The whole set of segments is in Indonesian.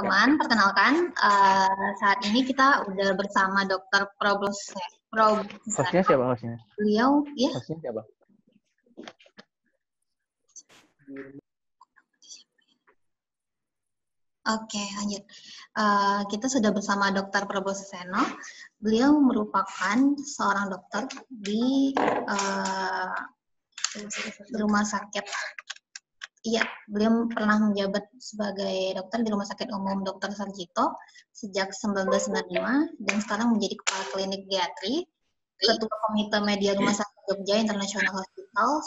teman-teman, perkenalkan saat ini kita udah bersama Dr. Hostnya siapa hostnya? Beliau, ya. Hostnya siapa? Oke, lanjut. Kita sudah bersama Dr. Prabowo Suseno. Beliau merupakan seorang dokter di rumah sakit. Iya, beliau pernah menjabat sebagai dokter di Rumah Sakit Umum Dr. Sarjito sejak 1995 dan sekarang menjadi Kepala Klinik Giatri, Ketua Komite Media Rumah Sakit Jogja International Hospital,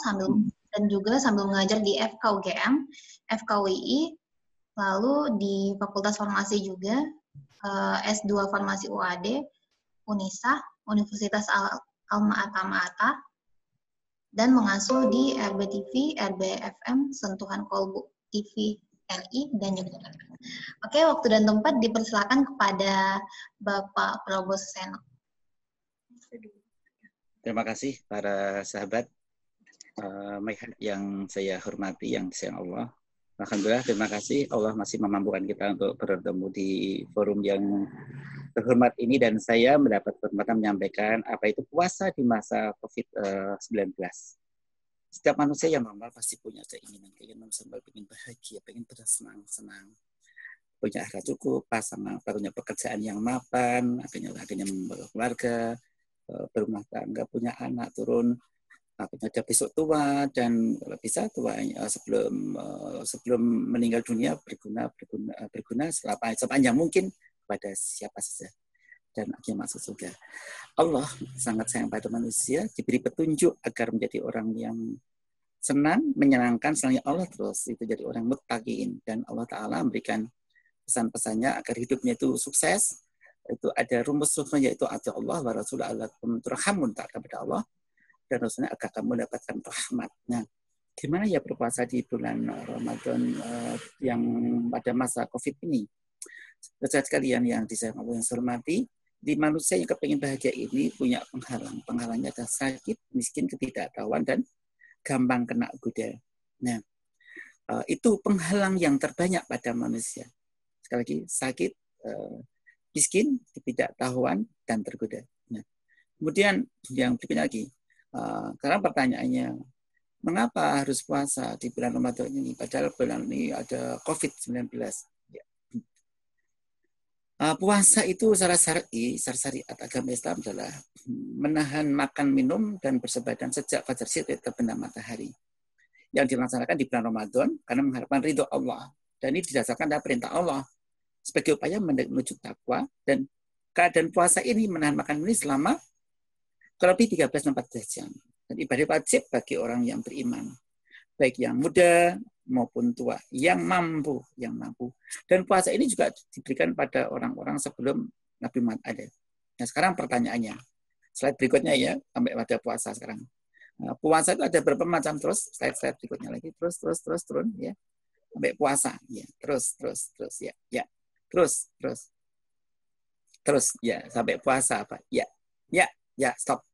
dan juga sambil mengajar di FKUGM, FKUII, lalu di Fakultas Farmasi juga, S2 Farmasi UAD, Unisa, Universitas Alma-Ata, dan mengasuh di RBTV, RBFM, Sentuhan Kolbu TV RI, dan juga. Oke, waktu dan tempat dipersilakan kepada Bapak Prabowo Suseno. Terima kasih para sahabat yang saya hormati, yang disayang Allah. Alhamdulillah, terima kasih Allah masih memampukan kita untuk bertemu di forum yang terhormat ini, dan saya mendapat kesempatan menyampaikan apa itu puasa di masa COVID-19. Setiap manusia yang normal pasti punya keinginan sambil ingin bahagia, ingin bersenang-senang, punya harta cukup, pasangan, punya pekerjaan yang mapan, akhirnya berkeluarga, berumah tangga, punya anak turun, ada besok tua, dan kalau bisa tua sebelum meninggal dunia berguna sepanjang mungkin kepada siapa saja, dan akhirnya masuk surga. Allah sangat sayang pada manusia, diberi petunjuk agar menjadi orang yang senang, menyenangkan selain Allah, terus itu jadi orang muttaqin, dan Allah Ta'ala memberikan pesan-pesannya agar hidupnya itu sukses. Itu ada rumus-rumusnya, yaitu ati Allah wa rasul alakum turhamun, tak kepada Allah dan Rasulnya agar kamu mendapatkan rahmat. Nah, gimana ya berpuasa di bulan Ramadan yang pada masa COVID ini? Saudara sekalian yang disayang Allah yang saya hormati, di manusia yang kepingin bahagia ini punya penghalang. Penghalangnya adalah sakit, miskin, ketidaktahuan, dan gampang kena goda. Nah, itu penghalang yang terbanyak pada manusia. Sekali lagi, sakit, miskin, ketidaktahuan, dan tergoda. Nah, kemudian yang berikutnya lagi, karena pertanyaannya, mengapa harus puasa di bulan Ramadan ini? Padahal bulan ini ada COVID-19. Ya. Puasa itu secara syariat agama Islam adalah menahan makan, minum, dan bersebadan sejak fajar syirik ke benda matahari. Yang dilaksanakan di bulan Ramadan karena mengharapkan ridho Allah. Dan ini didasarkan dari perintah Allah sebagai upaya menuju takwa, dan keadaan puasa ini menahan makan ini selama kurang lebih 13-14 jam. Dan ibadah wajib bagi orang yang beriman, baik yang muda maupun tua, yang mampu. Dan puasa ini juga diberikan pada orang-orang sebelum Nabi Muhammad ada. Nah, sekarang pertanyaannya, slide berikutnya ya, sampai pada puasa sekarang. Nah, puasa itu ada berapa macam, terus slide berikutnya lagi, terus turun ya, sampai puasa ya, terus ya, terus ya, sampai puasa apa ya, stop.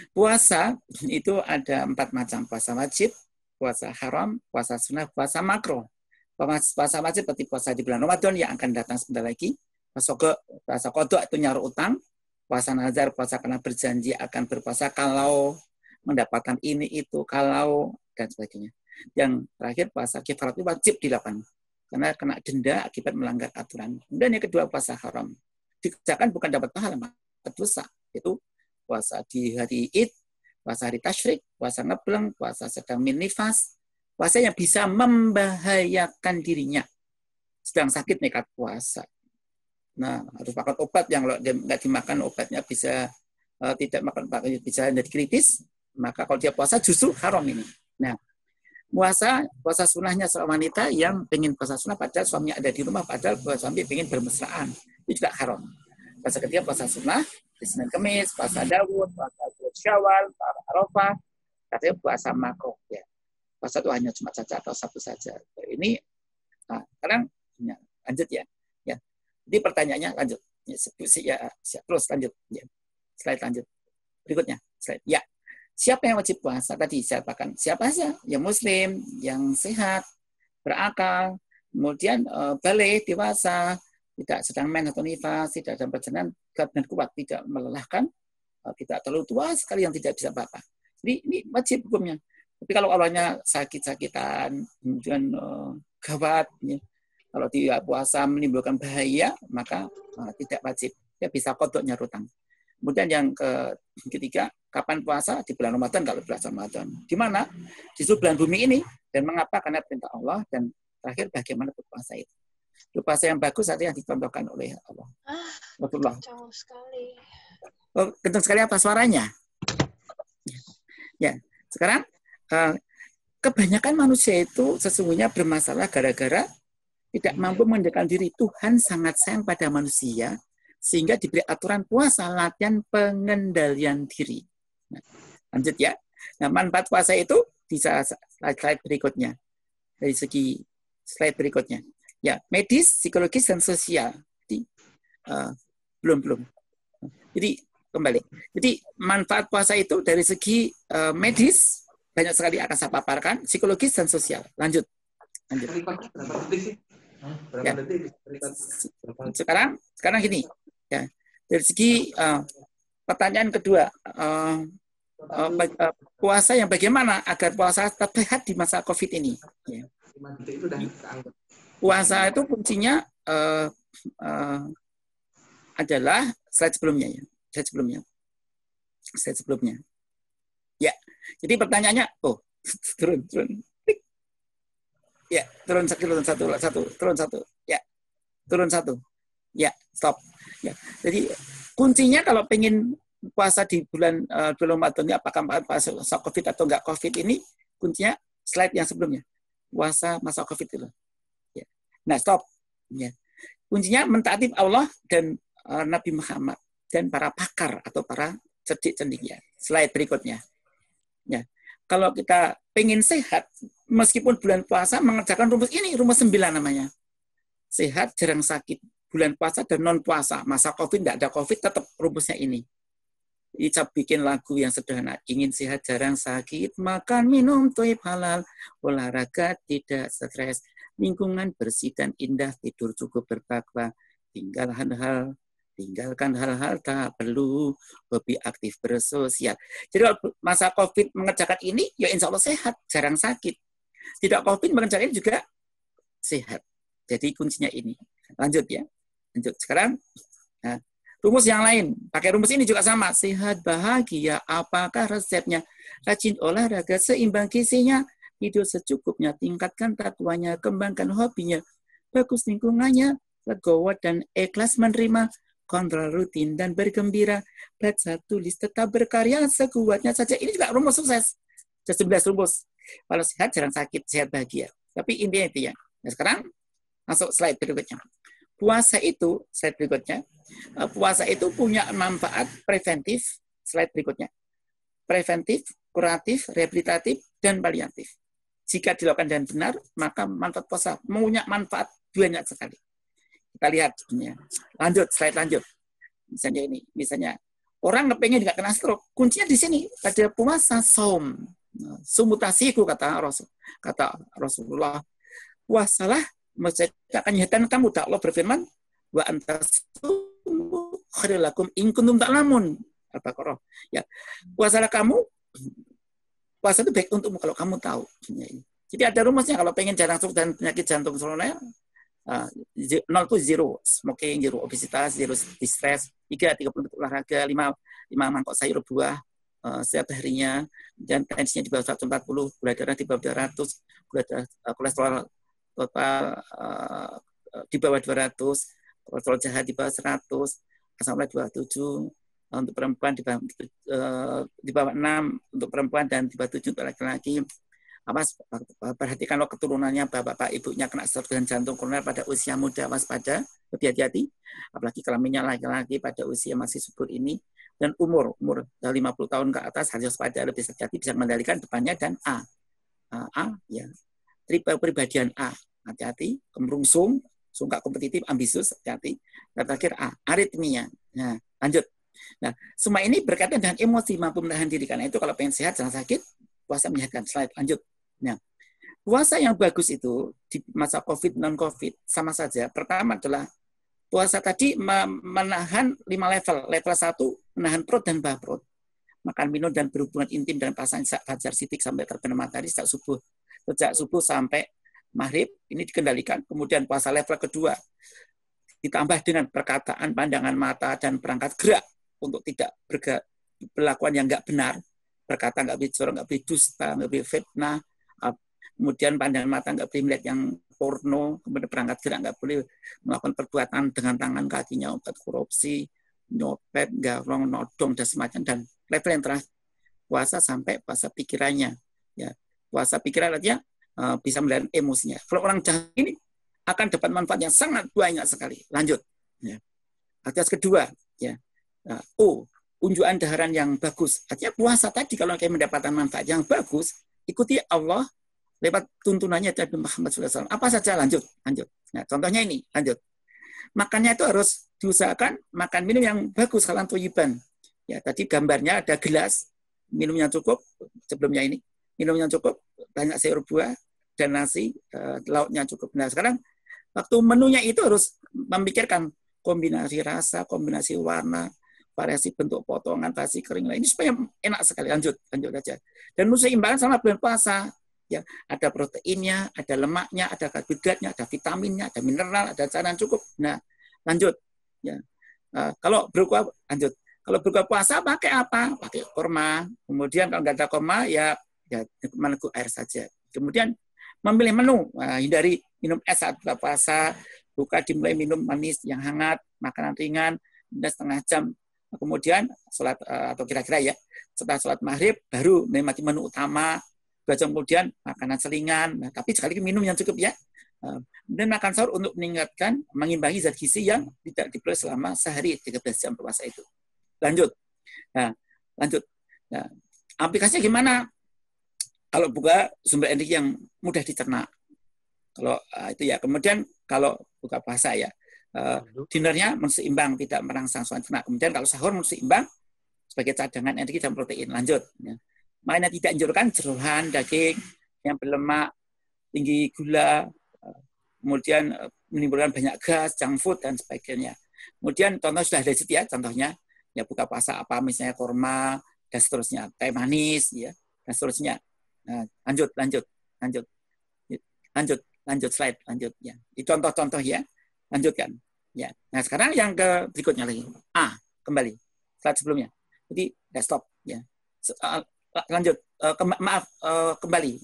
Puasa itu ada 4 macam: puasa wajib, puasa haram, puasa sunnah, puasa makruh. Puasa wajib seperti puasa di bulan Ramadan yang akan datang sebentar lagi. Puasa qadha itu nyaur utang. Puasa nazar, puasa karena berjanji akan berpuasa kalau mendapatkan ini itu, kalau, dan sebagainya. Yang terakhir puasa kifarat itu wajib dilakukan karena kena denda akibat melanggar aturan. Dan yang kedua puasa haram, dikerjakan bukan dapat pahala, dosa. Itu puasa di hari Id, puasa hari tasyrik, puasa ngebleng, puasa sedang min nifas, puasa yang bisa membahayakan dirinya. Sedang sakit nekat puasa. Nah, harus makan obat yang kalau nggak dimakan obatnya bisa tidak makan obat bisa jadi kritis. Maka kalau dia puasa justru haram ini. Nah, puasa sunnahnya seorang wanita yang pengen puasa sunnah padahal suaminya ada di rumah, padahal suami pengen bermesraan, itu juga haram. Puasa ketiga puasa sunnah, Senin Kemis, puasa Daud, puasa Syawal, puasa Arafah, katanya puasa makruh ya. Puasa itu hanya Jumat saja atau Sabtu saja. Ini sekarang ya, lanjut ya. Ya. Jadi pertanyaannya lanjut. Ya, terus lanjut ya. Slide lanjut. Berikutnya, slide. Ya. Siapa yang wajib puasa? Tadi saya katakan siapa saja yang muslim, yang sehat, berakal, kemudian balik, dewasa, tidak sedang main atau nifas, tidak dalam perjalanan, kuat dan kuat, tidak melelahkan, tidak terlalu tua sekali yang tidak bisa apa-apa. Jadi ini wajib hukumnya. Tapi kalau awalnya sakit-sakitan, kemudian gawat, ya, kalau dia puasa menimbulkan bahaya, maka tidak wajib. Dia bisa kodok nyarutang. Kemudian yang ketiga, kapan puasa? Di bulan Ramadan kalau bulan Ramadan. Di mana? Di bulan bumi ini. Dan mengapa? Karena perintah Allah. Dan terakhir, bagaimana berpuasa itu. Puasa yang bagus ada yang dicontohkan oleh Allah. Kencang sekali. Oh, kencang sekali apa suaranya? Ya, sekarang kebanyakan manusia itu sesungguhnya bermasalah gara-gara tidak mampu mengendalikan diri. Tuhan sangat sayang pada manusia sehingga diberi aturan puasa, latihan pengendalian diri. Nah, lanjut ya. Nah, manfaat puasa itu bisa slide berikutnya. Dari segi slide berikutnya. Ya, medis, psikologis, dan sosial. Jadi, belum. Jadi, kembali. Jadi, manfaat puasa itu dari segi medis, banyak sekali akan saya paparkan, psikologis, dan sosial. Lanjut. Ya. Sekarang gini. Ya. Dari segi pertanyaan kedua, puasa yang bagaimana agar puasa tetap sehat di masa COVID ini? Ya. Puasa itu kuncinya adalah slide sebelumnya ya. Slide sebelumnya. Ya. Jadi pertanyaannya, turun. Ya, turun satu. Ya. Turun satu. Ya, stop. Ya. Jadi kuncinya kalau pengen puasa di bulan Ramadan ini, apakah puasa COVID atau enggak COVID ini, kuncinya slide yang sebelumnya. Puasa masa COVID itu. Ya. Nah, stop. Ya. Kuncinya mentaati Allah dan Nabi Muhammad dan para pakar atau para cerdik-cerdik ya. Slide berikutnya. Ya. Kalau kita pengen sehat, meskipun bulan puasa mengerjakan rumus ini, rumus 9 namanya. Sehat, jarang sakit. Bulan puasa dan non puasa, masa COVID tidak ada COVID, tetap rumusnya ini. Saya bikin lagu yang sederhana. Ingin sehat, jarang sakit, makan, minum, toib halal, olahraga, tidak stres, lingkungan bersih dan indah, tidur cukup bertakwa, tinggalkan hal-hal tak perlu, hobi aktif bersosial. Jadi kalau masa COVID mengerjakan ini, ya insya Allah sehat, jarang sakit. Tidak COVID mengerjakan ini juga sehat. Jadi kuncinya ini. Lanjut ya. Lanjut. Sekarang, nah, rumus yang lain. Pakai rumus ini juga sama. Sehat, bahagia, apakah resepnya? Rajin olahraga, seimbang gizinya, hidup secukupnya, tingkatkan takwanya, kembangkan hobinya, bagus lingkungannya, legowo dan ikhlas menerima, kontrol rutin dan bergembira, baca, tulis, tetap berkarya, sekuatnya saja. Ini juga rumus sukses. 19 rumus. Kalau sehat, jarang sakit, sehat, bahagia. Tapi intinya itu ya. Nah, sekarang, masuk slide berikutnya. Puasa itu, slide berikutnya, puasa itu punya manfaat preventif, slide berikutnya. Preventif, kuratif, rehabilitatif, dan paliatif. Jika dilakukan dengan benar, maka manfaat puasa punya manfaat banyak sekali. Kita lihat. Lanjut, slide lanjut. Misalnya ini, orang kepengen nggak kena stroke, kuncinya di sini, pada puasa, saum. Sumutasiku, kata Rasulullah. Puasalah, akan nyatakan kamu, tak Allah berfirman, wa antasumu khairul lakum in kuntum ta'lamun. Al-Baqarah. Ya. Puasalah kamu, puasa itu baik untukmu kalau kamu tahu. Jadi ada rumusnya kalau pengen jarang stroke dan penyakit jantung koroner, 0 itu 0, smoking, 0 obesitas, 0 distress, 30 menit olahraga, 5 mangkok sayur buah setiap harinya, dan tensinya di bawah 140, gula darah di bawah 200, kolesterol total di bawah 200, kolesterol jahat di bawah 100, asam urat 27, untuk perempuan di bawah 6 untuk perempuan dan di bawah 7 untuk laki-laki. Perhatikan kalau keturunannya bapak ibunya kena stroke dan jantung koroner pada usia muda, waspada, lebih hati-hati. Apalagi kelaminnya laki-laki pada usia masih subur ini, dan umur 50 tahun ke atas harus waspada, lebih hati-hati, bisa mengendalikan depannya, dan ya, pribadian A, hati-hati, kemerungsung, suka kompetitif, ambisius, hati-hati. Dan terakhir aritmia. Nah, lanjut. Nah, semua ini berkaitan dengan emosi, mampu menahan diri. Karena itu kalau pengen sehat, jangan sakit, puasa menyehatkan. Slide, lanjut. Nah, puasa yang bagus itu di masa COVID, non-COVID, sama saja. Pertama adalah puasa tadi menahan 5 level. Level 1 menahan perut dan bawah perut. Makan, minum, dan berhubungan intim dengan pasangan fajar sidik sampai terbenam matahari sejak subuh sampai maghrib, ini dikendalikan. Kemudian puasa level kedua ditambah dengan perkataan, pandangan mata, dan perangkat gerak untuk tidak berlakuan yang nggak benar. Berkata nggak boleh curang, nggak boleh dusta, nggak boleh fitnah. Kemudian pandangan mata nggak boleh melihat yang porno. Kemudian perangkat gerak nggak boleh melakukan perbuatan dengan tangan kakinya, korupsi, nyopet, garong, nodong, dan semacam. Dan level yang terakhir, puasa sampai puasa pikirannya. Ya, puasa pikiran artinya bisa melihat emosinya. Kalau orang jahat ini akan dapat manfaat yang sangat banyak sekali. Lanjut. Ya. Atas kedua, ya. Unjukan daharan yang bagus. Artinya puasa tadi kalau kayak mendapatkan manfaat yang bagus, ikuti Allah lewat tuntunannya Nabi Muhammad SAW. Apa saja? Lanjut. Nah, contohnya ini, lanjut. Makannya itu harus diusahakan makan minum yang bagus, halan thayyiban. Ya, tadi gambarnya ada gelas, minumnya cukup, sebelumnya ini, minumnya cukup, banyak sayur buah, dan nasi, lauknya cukup. Nah, sekarang waktu menunya itu harus memikirkan kombinasi rasa, kombinasi warna, variasi bentuk potongan, variasi kering lain. Ini supaya enak sekali. Lanjut aja. Dan harus seimbangan sama bulan puasa. Ya, ada proteinnya, ada lemaknya, ada karbohidratnya, ada vitaminnya, ada mineral, ada cairan cukup. Nah, lanjut. Ya. Kalau berbuka puasa pakai apa? Pakai kurma. Kemudian kalau nggak ada kurma, ya meneguk air saja. Kemudian memilih menu, hindari minum es saat buka puasa, dimulai minum manis yang hangat, makanan ringan, dan setengah jam. Kemudian sholat atau kira-kira ya setelah sholat maghrib baru menikmati menu utama. 2 jam kemudian makanan selingan. Nah, tapi sekali minum yang cukup ya. Kemudian makan sahur untuk mengimbangi zat gizi yang tidak diperoleh selama sehari 13 jam puasa itu. Lanjut. Nah, aplikasinya gimana? Kalau buka sumber energi yang mudah dicerna. Kalau itu ya. Kemudian kalau buka puasa ya, dinernya seimbang, tidak merangsang suasana cerna. Kemudian kalau sahur seimbang sebagai cadangan energi dan protein. Lanjut. Ya. Mainnya tidak anjurkan jerohan, daging yang berlemak, tinggi gula, kemudian menimbulkan banyak gas, junk food, dan sebagainya. Kemudian contoh sudah ada situ ya, contohnya ya buka puasa apa, misalnya kurma, dan seterusnya, teh manis, ya, dan seterusnya. Nah, lanjut slide, lanjut ya. Itu contoh-contoh ya, lanjutkan. Ya. Nah sekarang yang ke berikutnya lagi. Kembali slide sebelumnya. Jadi stop ya. Lanjut, kembali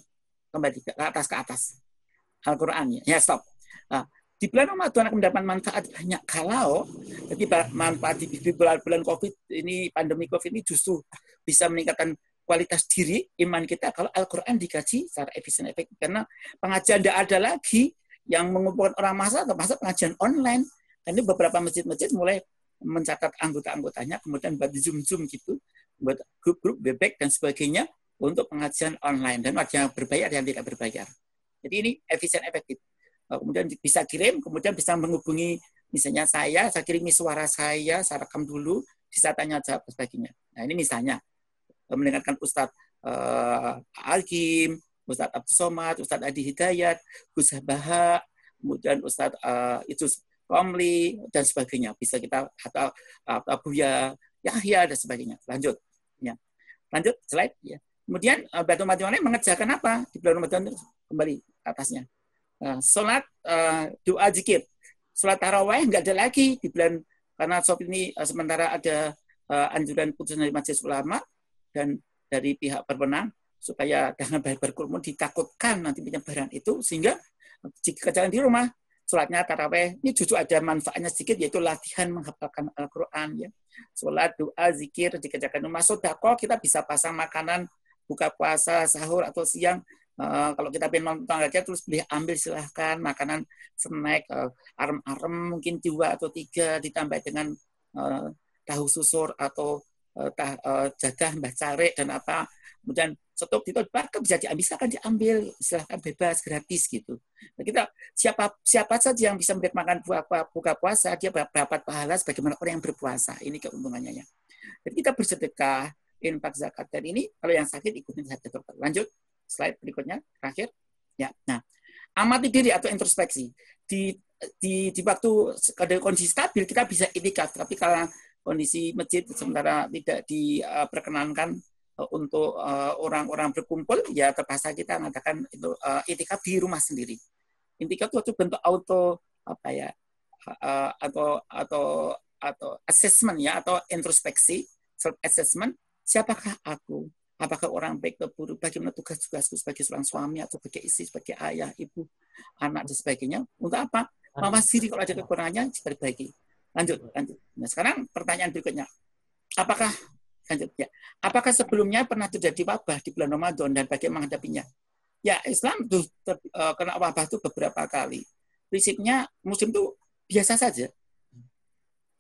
ke atas Al-Quran ya stop. Di bulan Ramadan akan mendapat manfaat banyak kalau jadi manfaat di bulan COVID ini, pandemi COVID ini justru bisa meningkatkan kualitas diri iman kita kalau Al-Quran dikaji secara efisien efektif, karena pengajian tidak ada lagi yang mengumpulkan orang massa termasuk pengajian online. Dan ini beberapa masjid-masjid mulai mencatat anggota-anggotanya, kemudian buat Zoom gitu, buat grup-grup bebek dan sebagainya untuk pengajian online, dan ada yang berbayar dan tidak berbayar. Jadi ini efisien efektif. Kemudian bisa kirim, kemudian bisa menghubungi misalnya saya kirimi suara saya rekam dulu, bisa tanya jawab dan sebagainya. Nah ini misalnya mendengarkan Ustadz Al-Kim, Ustadz Abdul Somad, Ustadz Adi Hidayat, Gus Baha, kemudian Ustadz Idrus Romli dan sebagainya. Bisa kita atau Buya Yahya dan sebagainya. Lanjut slide ya. Kemudian Batu Matiwane mengerjakan apa di bulan Ramadan? Kembali atasnya. Sholat doa zikir. Sholat tarawih nggak ada lagi di bulan, karena ini sementara ada anjuran putusan dari Majelis Ulama dan dari pihak berwenang supaya jangan berkerumun, ditakutkan nanti penyebaran itu, sehingga jika jalan di rumah sholatnya tarawih ini justru ada manfaatnya sedikit, yaitu latihan menghafalkan Al-Quran ya. Sholat doa zikir dikerjakan di rumah. Sedekah kita bisa pasang makanan buka puasa, sahur atau siang. Kalau kita pengen nonton aja terus beli, ambil silahkan makanan snack arem-arem mungkin 2 atau 3 ditambah dengan tahu susur atau jadah mbah cari dan apa, kemudian stok itu bisa diambil, silahkan diambil, silahkan bebas gratis gitu. Nah, kita siapa saja yang bisa melihat makan buka puasa, dia dapat pahala sebagaimana orang yang berpuasa. Ini keuntungannya ya. Jadi kita bersedekah, infak, zakat, dan ini kalau yang sakit ikutin zakat dokter. Lanjut slide berikutnya terakhir ya. Nah, amati diri atau introspeksi. di waktu kondisi stabil kita bisa itikaf, tapi kalau kondisi masjid sementara tidak diperkenankan untuk orang-orang berkumpul, ya terpaksa kita mengatakan itu itikaf di rumah sendiri. Itikaf itu bentuk auto atau assessment ya, atau introspeksi, self assessment. Siapakah aku? Apakah orang baik atau buruk? Bagaimana tugas-tugasku sebagai seorang suami atau sebagai istri, sebagai ayah, ibu, anak dan sebagainya? Untuk apa? Mawas diri kalau ada kekurangannya diperbaiki. Lanjut. Nah, sekarang pertanyaan berikutnya. Apakah sebelumnya pernah terjadi wabah di bulan Ramadan dan bagaimana menghadapinya? Ya, Islam tuh kena wabah itu beberapa kali. Prinsipnya Muslim itu biasa saja.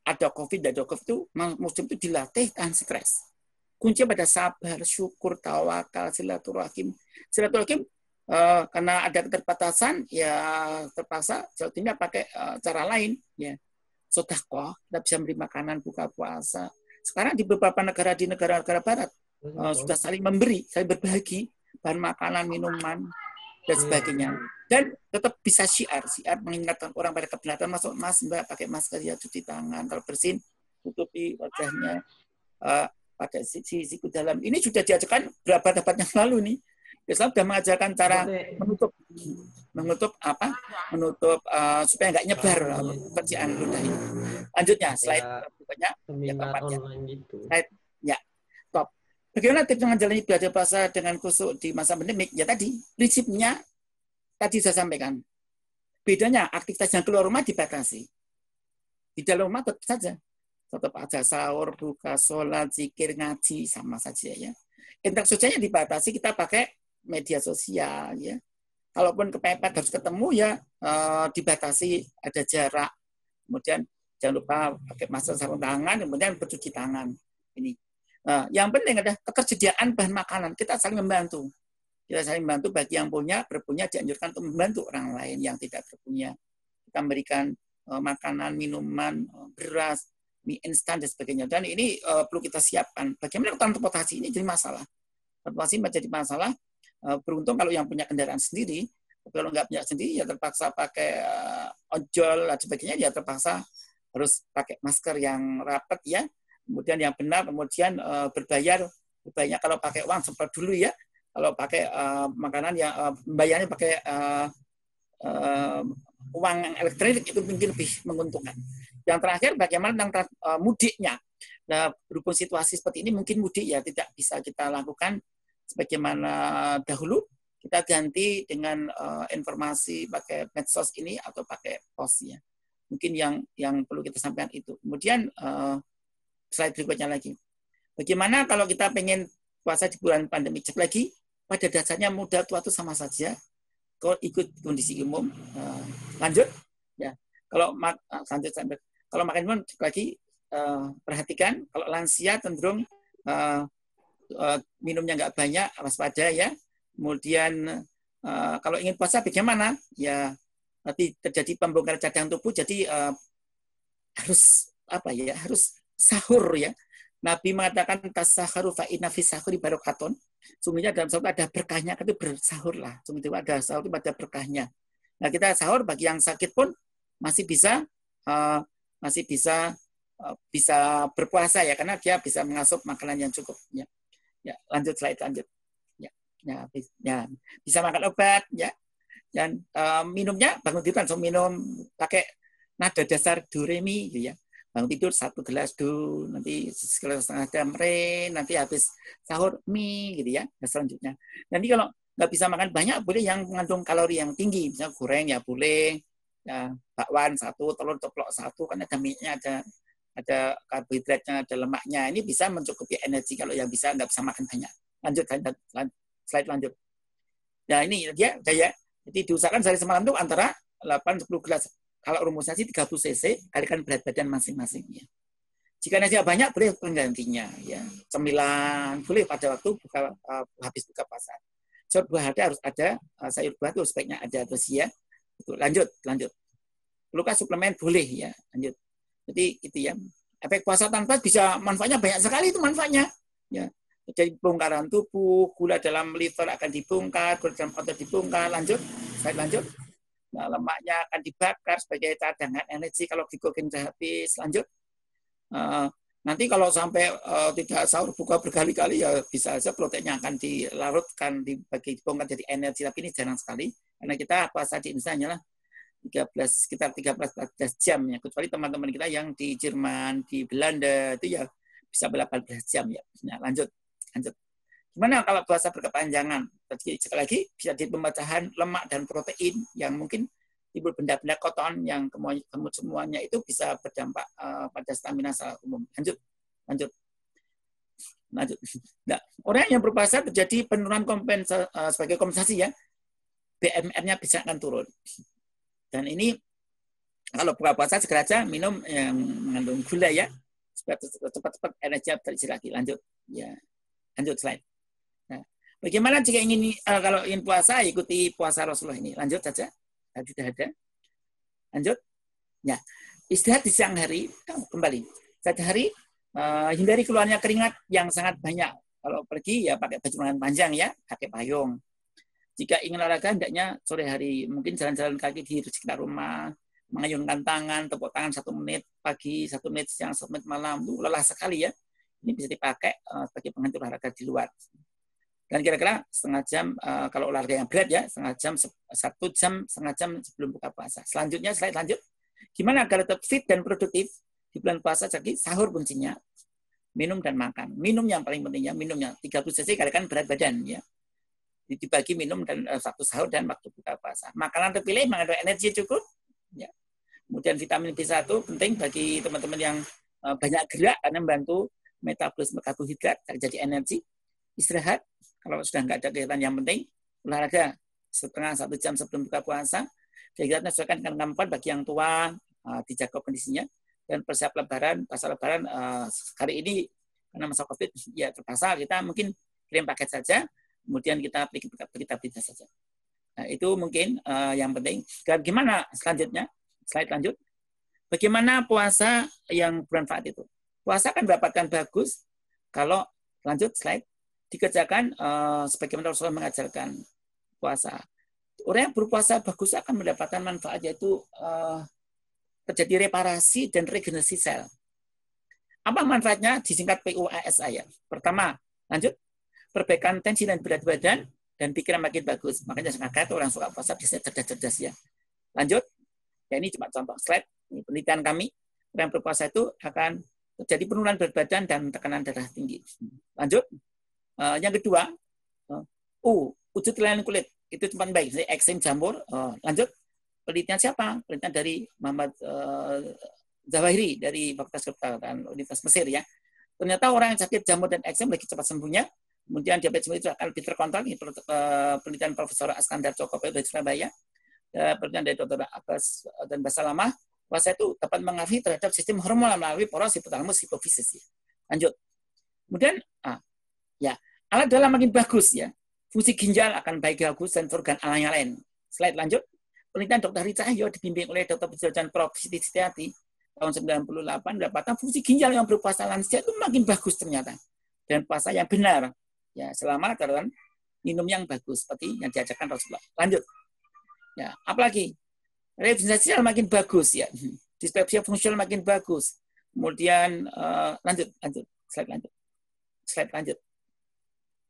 Ada COVID, tidak ada COVID itu Muslim itu dilatih tahan stres. Kunci pada sabar, syukur, tawakal, silaturahim. Karena ada keterbatasan, ya terpaksa sebetulnya pakai cara lain, ya. Sedekah, kita bisa memberi makanan buka puasa. Sekarang di beberapa negara barat sudah saling memberi, saling berbagi bahan makanan, minuman, dan sebagainya. Dan tetap bisa syiar mengingatkan orang pada kebenaran, masuk mas, mbak, pakai masker ya, cuci tangan, kalau bersin, tutupi wajahnya, pakai siku dalam. Ini sudah diajarkan berapa abad yang lalu nih. Islam sudah mengajarkan cara menutup supaya nggak nyebar kerjaan ludah ini. Lanjutnya, slide berikutnya. Ya, keempatnya. Slide, ya, top. Bagaimana tips menjalani ibadah puasa dengan khusyuk di masa pandemik? Ya tadi, prinsipnya tadi saya sampaikan. Bedanya aktivitas yang keluar rumah dibatasi. Di dalam rumah tetap saja. Tetap ada sahur, buka, sholat, zikir, ngaji, sama saja ya. Interaksi sosialnya dibatasi, kita pakai media sosial ya. Kalaupun kepepet harus ketemu ya dibatasi, ada jarak. Kemudian jangan lupa pakai masker, sarung tangan, kemudian bercuci tangan. Ini. Yang penting adalah ketersediaan bahan makanan. Kita saling membantu. Bagi yang berpunya dianjurkan untuk membantu orang lain yang tidak berpunya. Kita memberikan makanan, minuman, beras, mie instan dan sebagainya. Dan ini perlu kita siapkan. Bagaimana transportasi ini jadi masalah. Transportasi menjadi masalah. Beruntung kalau yang punya kendaraan sendiri, kalau nggak punya sendiri ya terpaksa pakai ojol dan sebagainya, ya terpaksa harus pakai masker yang rapat ya. Kemudian yang benar, kemudian berbayar. Berbayarnya kalau pakai uang seperti dulu ya. Kalau pakai makanan yang bayarnya pakai uang elektronik itu mungkin lebih menguntungkan. Yang terakhir, bagaimana tentang mudiknya. Nah, berhubung situasi seperti ini, mungkin mudik ya tidak bisa kita lakukan sebagaimana dahulu. Kita ganti dengan informasi pakai medsos ini atau pakai pos ya. Mungkin yang perlu kita sampaikan itu. Kemudian slide berikutnya lagi. Bagaimana kalau kita pengen puasa di bulan pandemi? Cek lagi, pada dasarnya muda tua itu sama saja. Kalau ikut kondisi umum, lanjut ya. Kalau makan minum lagi perhatikan. Kalau lansia cenderung minumnya nggak banyak, waspada ya. Kemudian kalau ingin puasa bagaimana? Ya nanti terjadi pembongkaran cadangan tubuh. Jadi harus harus sahur ya. Nabi mengatakan tasaharu fa inna fi sahuri barakatun. Sungguhnya dalam sahur ada berkahnya, itu bersahurlah. Sungguhnya ada sahur itu ada berkahnya. Nah, kita sahur bagi yang sakit pun masih bisa berpuasa ya, karena dia bisa mengasup makanan yang cukup ya. Ya, lanjut slide lanjut. Ya, bisa makan obat ya. Dan minumnya bangun tidur langsung minum pakai nada dasar do re mi gitu ya. Bangun tidur 1 gelas do, nanti segelas setengah jam re, nanti habis sahur mie gitu ya. Dan selanjutnya. Nanti kalau nggak bisa makan banyak, boleh yang mengandung kalori yang tinggi, misalnya goreng ya boleh, ya bakwan 1, telur ceplok 1, kan ada minyak, ada karbohidratnya, ada lemaknya. Ini bisa mencukupi energi kalau yang nggak bisa makan banyak. Lanjut, slide lanjut. Nah ini dia daya. Jadi diusahakan sehari semalam itu antara 8-10 gelas. Kalau rumusnya sih 30 cc, kalikan berat badan masing-masing. Ya. Jika nasi banyak, boleh penggantinya. Ya. Cemilan, boleh pada waktu habis buka puasa. Sayur buah harus ada, sayur buah itu sebaiknya ada terus ya. Lanjut. Luka suplemen boleh ya. Lanjut. Jadi itu ya. Efek puasa tanpa bisa manfaatnya banyak sekali itu manfaatnya. Ya. Jadi bongkaran tubuh, gula dalam liver akan dibongkar, gula dalam otot dibongkar. Lanjut. Nah, lemaknya akan dibakar sebagai cadangan energi kalau glikogen sudah habis. Lanjut. Nanti kalau sampai tidak sahur buka berkali-kali ya bisa saja proteinnya akan dilarutkan dibongkar jadi energi, tapi ini jarang sekali karena kita puasa di Indonesia hanyalah sekitar 13-14 jam ya, kecuali teman-teman kita yang di Jerman, di Belanda itu ya bisa 18 jam ya. Nah, lanjut. Gimana kalau puasa berkepanjangan? Sekali lagi bisa jadi pemecahan lemak dan protein yang mungkin timbul benda-benda koton yang semuanya itu bisa berdampak pada stamina secara umum. Lanjut. Nah, orang yang berpuasa terjadi penurunan sebagai kompensasi ya, BMR-nya bisa akan turun. Dan ini kalau buka puasa segera aja minum yang mengandung gula ya, supaya cepat-cepat energinya terisi lagi. Lanjut slide. Nah, bagaimana jika kalau ingin puasa ikuti puasa Rasulullah ini? Lanjut saja. Sudah ada. Lanjut. Ya. Istirahat di siang hari. Kembali. Saat hari hindari keluarnya keringat yang sangat banyak. Kalau pergi ya pakai baju lengan panjang ya, pakai payung. Jika ingin olahraga hendaknya sore hari, mungkin jalan-jalan kaki di sekitar rumah, mengayunkan tangan, tepuk tangan 1 menit pagi, 1 menit siang, 1 menit malam. Itu lelah sekali ya. Ini bisa dipakai sebagai pengganti olahraga di luar. Dan kira-kira setengah jam kalau olahraga yang berat ya, setengah jam, 1 jam, setengah jam sebelum buka puasa. Selanjutnya, slide lanjut. Gimana agar tetap fit dan produktif di bulan puasa? Jadi sahur kuncinya, minum dan makan. Minum yang paling pentingnya, minumnya 30 cc kalikan berat badan ya. Dibagi minum dan waktu sahur dan waktu buka puasa. Makanan terpilih mengandung energi cukup. Ya. Kemudian vitamin B1 penting bagi teman-teman yang banyak gerak karena membantu metabolisme karbohidrat jadi energi. Istirahat kalau sudah nggak ada kegiatan yang penting, olahraga setengah 1 jam sebelum buka puasa. Kegiatan sesuaikan dengan kemampuan bagi yang tua, dijaga kondisinya, dan persiap lebaran, pasal lebaran hari ini karena masa COVID ya terpaksa kita mungkin kirim paket saja, kemudian kita berita saja. Nah, itu mungkin yang penting. Dan gimana selanjutnya? Slide lanjut. Bagaimana puasa yang bermanfaat itu? Puasa akan mendapatkan bagus kalau lanjut slide dikerjakan sebagaimana Rasulullah mengajarkan puasa. Orang yang berpuasa bagus akan mendapatkan manfaat yaitu terjadi reparasi dan regenerasi sel. Apa manfaatnya? Disingkat PUASA ya. Pertama, lanjut perbaikan tensi dan berat badan dan pikiran makin bagus. Makanya semangat orang suka puasa biasanya cerdas-cerdas ya. Lanjut. Ya ini cuma contoh slide. Ini penelitian kami. Orang berpuasa itu akan terjadi penurunan berat badan dan tekanan darah tinggi. Lanjut. Yang kedua, wujud kelainan kulit itu tempat baik, jadi eksem, jamur. Lanjut, penelitian siapa? Penelitian dari Muhammad Zawahiri dari Fakultas Kedokteran Universitas Mesir ya. Ternyata orang yang sakit jamur dan eksem lebih cepat sembuhnya. Kemudian diabetes itu akan lebih terkontrol. Ini penelitian Profesor Askandar Cokopel dari Surabaya. Penelitian dari Dr. Abbas dan Basalamah. Puasa itu dapat mengaruhi terhadap sistem hormonal melalui poros hipotalamus hipofisis. Lanjut. Kemudian ya, alat dalam makin bagus ya. Fungsi ginjal akan baik bagus dan organ yang lain. Slide lanjut. Penelitian Dr. Hari Cahyo dibimbing oleh Dr. Pejajan Prof. Siti Setiati tahun 98 mendapatkan fungsi ginjal yang berpuasa lansia itu makin bagus ternyata. Dan puasa yang benar ya selama dalam minum yang bagus seperti yang diajarkan Rasulullah. Lanjut. Ya, apalagi regenerasi sel makin bagus ya. Dispepsia fungsional makin bagus. Kemudian lanjut. Slide lanjut.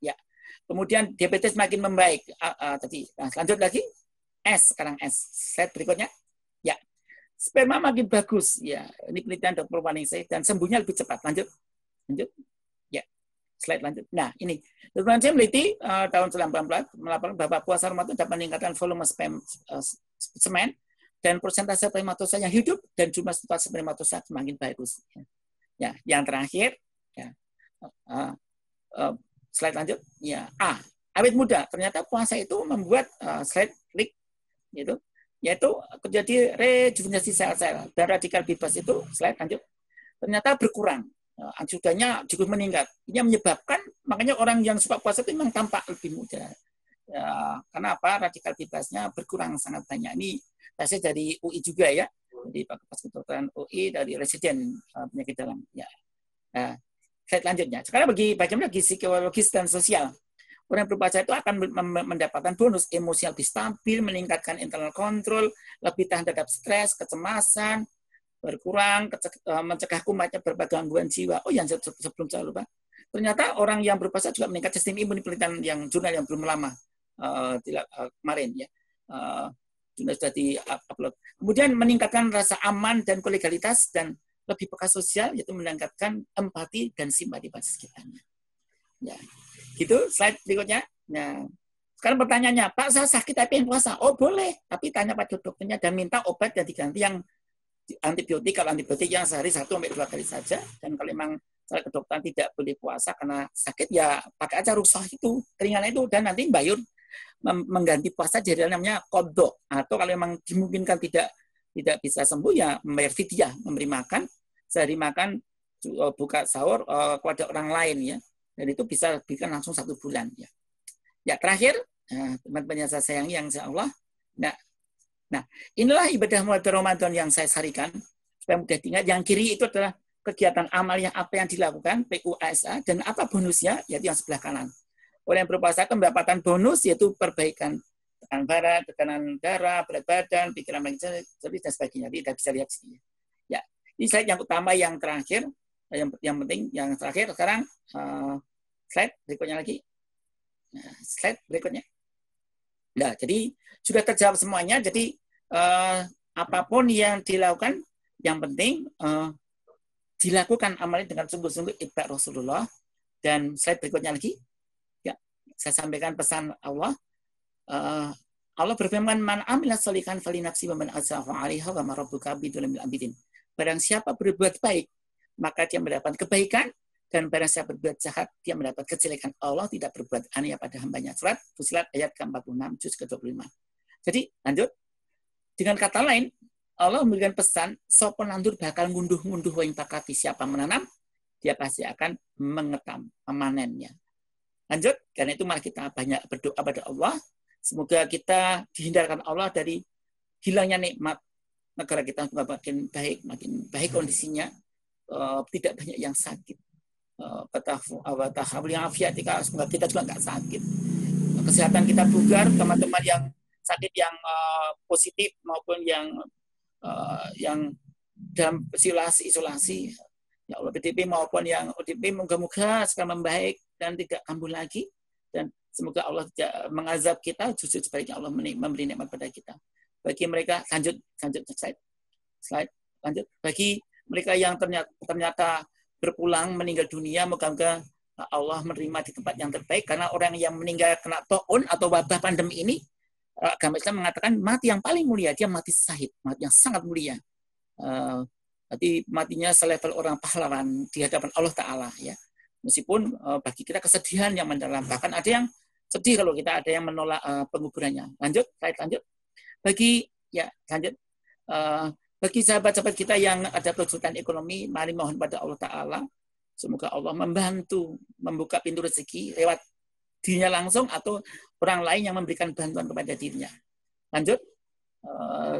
Ya. Kemudian diabetes makin membaik. Tadi. Nah, lanjut lagi. Sekarang S. Slide berikutnya. Ya. Sperma makin bagus. Ya. Ini penelitian Dr. Waningsih dan sembuhnya lebih cepat. Lanjut. Ya. Slide lanjut. Nah, ini. Dr. Waningsih meneliti tahun 1994 melaporkan bahwa puasa Ramadan dapat meningkatkan volume semen dan persentase spermatosa yang hidup dan jumlah spermatosa semakin bagus. Ya, yang terakhir ya. Slide lanjut. Ya, awet muda. Ternyata puasa itu membuat slide klik gitu, yaitu terjadi rejuvenasi sel-sel dan radikal bebas itu slide lanjut. Ternyata berkurang. Antioksidanya cukup meningkat. Ini yang menyebabkan makanya orang yang suka puasa itu memang tampak lebih muda. Ya, karena apa? Radikal bebasnya berkurang sangat banyak. Ini saya dari UI juga ya, dari Fakultas Kedokteran UI dari residen penyakit dalam. Ya. Slide lanjutnya. Sekarang bagaimana psikologis dan sosial. Orang yang berpuasa itu akan mendapatkan bonus emosional lebih stabil, meningkatkan internal control, lebih tahan terhadap stres, kecemasan, berkurang, mencegah kumatnya berbagai gangguan jiwa. Oh, yang sebelum saya lupa. Ternyata orang yang berpuasa juga meningkat sistem imun, penelitian yang jurnal yang belum lama kemarin ya. Sudah di-upload. Kemudian meningkatkan rasa aman dan kolegalitas dan lebih peka sosial, yaitu meningkatkan empati dan simpati pada sekitarnya. Ya. Gitu, slide berikutnya. Nah, sekarang pertanyaannya, Pak, saya sakit tapi yang puasa. Oh, boleh, tapi tanya pada dokternya dan minta obat dan diganti yang antibiotik. Kalau antibiotik yang sehari 1-2 kali saja. Dan kalau memang saya ke dokter tidak boleh puasa karena sakit, ya pakai aja rukhsah itu, keringanan itu, dan nanti bayar mengganti puasa jadi namanya qadha. Atau kalau memang dimungkinkan tidak bisa sembuh, ya membayar fidyah, memberi makan, sehari makan, buka sahur kepada orang lain ya. Dan itu bisa berikan langsung 1 bulan. Ya, ya terakhir, teman-teman yang saya sayangi yang insya Allah. Nah, inilah ibadah mulai Ramadan yang saya sarikan. Supaya mudah diingat, yang kiri itu adalah kegiatan amal yang apa yang dilakukan, PUASA, dan apa bonusnya, yaitu yang sebelah kanan. Orang yang berpuasa akan mendapatkan bonus, yaitu perbaikan tekanan darah, berat badan, pikiran dan sebagainya. Tidak bisa lihat sini. Ya, ini slide yang utama yang terakhir. Yang penting, yang terakhir sekarang slide berikutnya lagi. Nah, slide berikutnya. Nah, jadi sudah terjawab semuanya. Jadi apapun yang dilakukan, yang penting dilakukan amalnya dengan sungguh-sungguh ibadah Rasulullah. Dan slide berikutnya lagi. Ya, saya sampaikan pesan Allah. Allah berfirman, "Man amila sholihan falinafsi wa man asafa 'alaiha wa ma rabbuka bidzalamil 'abidin." Barang siapa berbuat baik, maka dia mendapat kebaikan, dan barang siapa berbuat jahat, dia mendapat kejelekan. Allah tidak berbuat aneh pada hambanya. Surat Fussilat ayat ke-46, juz ke-25. Jadi, lanjut. Dengan kata lain, Allah memberikan pesan, sapa nandur bakal ngunduh-ngunduh wing pakati, siapa menanam, dia pasti akan mengetam, memanennya. Lanjut, karena itu mari kita banyak berdoa pada Allah, semoga kita dihindarkan Allah dari hilangnya nikmat, negara kita makin baik kondisinya, tidak banyak yang sakit. Semoga kita juga nggak sakit. Kesehatan kita bugar, teman-teman yang sakit yang positif maupun yang dalam isolasi, ya Allah, PDP maupun yang ODP, moga-moga sekarang membaik dan tidak kambuh lagi, dan semoga Allah tidak mengazab kita, justru sebaliknya Allah memberi nikmat pada kita. Bagi mereka, lanjut slide, lanjut. Bagi mereka yang ternyata berpulang meninggal dunia, moga-moga Allah menerima di tempat yang terbaik, karena orang yang meninggal kena taun atau wabah pandemi ini, agama Islam mengatakan mati yang paling mulia, dia mati syahid, mati yang sangat mulia. Berarti matinya selevel orang pahlawan di hadapan Allah Ta'ala ya. Meskipun bagi kita kesedihan yang mendalam, bahkan ada yang sedih kalau kita ada yang menolak penguburannya. Lanjut. Bagi sahabat-sahabat kita yang ada kesulitan ekonomi, mari mohon pada Allah Ta'ala, semoga Allah membantu membuka pintu rezeki lewat dirinya langsung atau orang lain yang memberikan bantuan kepada dirinya. Lanjut.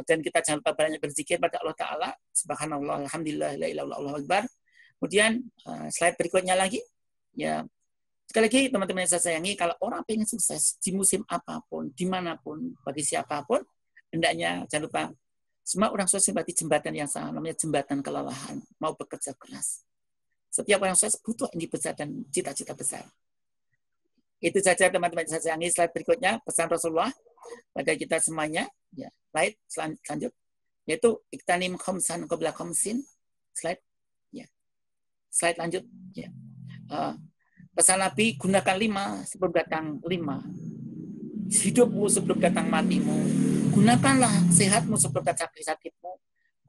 Dan kita jangan lupa banyak berzikir pada Allah Ta'ala. Subhanallah, alhamdulillah, la ilaha illallah, Allahu akbar. Kemudian slide berikutnya lagi. Ya, sekali lagi teman-teman yang saya sayangi, kalau orang pengen sukses di musim apapun, dimanapun, bagi siapapun, hendaknya jangan lupa semua orang sukses seperti jembatan yang sama, namanya jembatan kelelahan, mau bekerja keras. Setiap orang sukses butuh ini besar dan cita-cita besar. Itu saja teman-teman saya sayangi. Slide berikutnya, pesan Rasulullah pada kita semuanya. Ya, slide lanjut. Yaitu iktanim khamsan qabla khamsin. Slide. Ya. Slide lanjut. Ya. Pesan Nabi, gunakan 5 sebelum datang 5. Hidupmu sebelum datang matimu. Gunakanlah sehatmu sebelum datang sakitmu.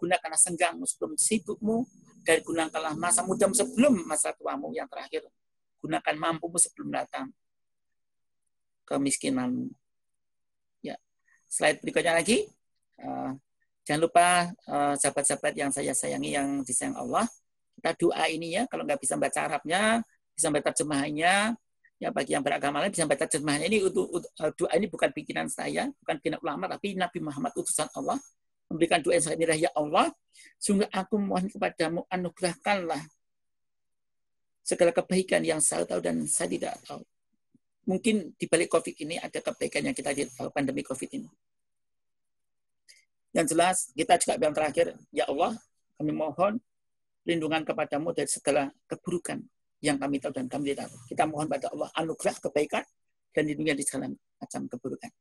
Gunakanlah senggangmu sebelum sibukmu. Dan gunakanlah masa mudamu sebelum masa tuamu yang terakhir. Gunakan mampumu sebelum datang kemiskinanmu. Ya. Slide berikutnya lagi. Jangan lupa sahabat-sahabat yang saya sayangi, yang disayang Allah. Kita doa ini ya, kalau nggak bisa baca Arabnya, bisa baca terjemahannya. Ya, bagi yang beragama lain bisa baca terjemahannya. Ini doa ini bukan bikinan saya, bukan bikinan ulama, tapi Nabi Muhammad utusan Allah memberikan doa yang sangat indah. Ya Allah, sungguh aku mohon kepadamu, anugerahkanlah segala kebaikan yang saya tahu dan saya tidak tahu. mungkin di balik COVID ini ada kebaikan yang kita di pandemi COVID ini. Yang jelas, kita juga yang terakhir, ya Allah, kami mohon perlindungan kepadamu dari segala keburukan yang kami tahu dan kami tidak tahu. Kita mohon pada Allah anugerah kebaikan dan lindungi di segala macam keburukan.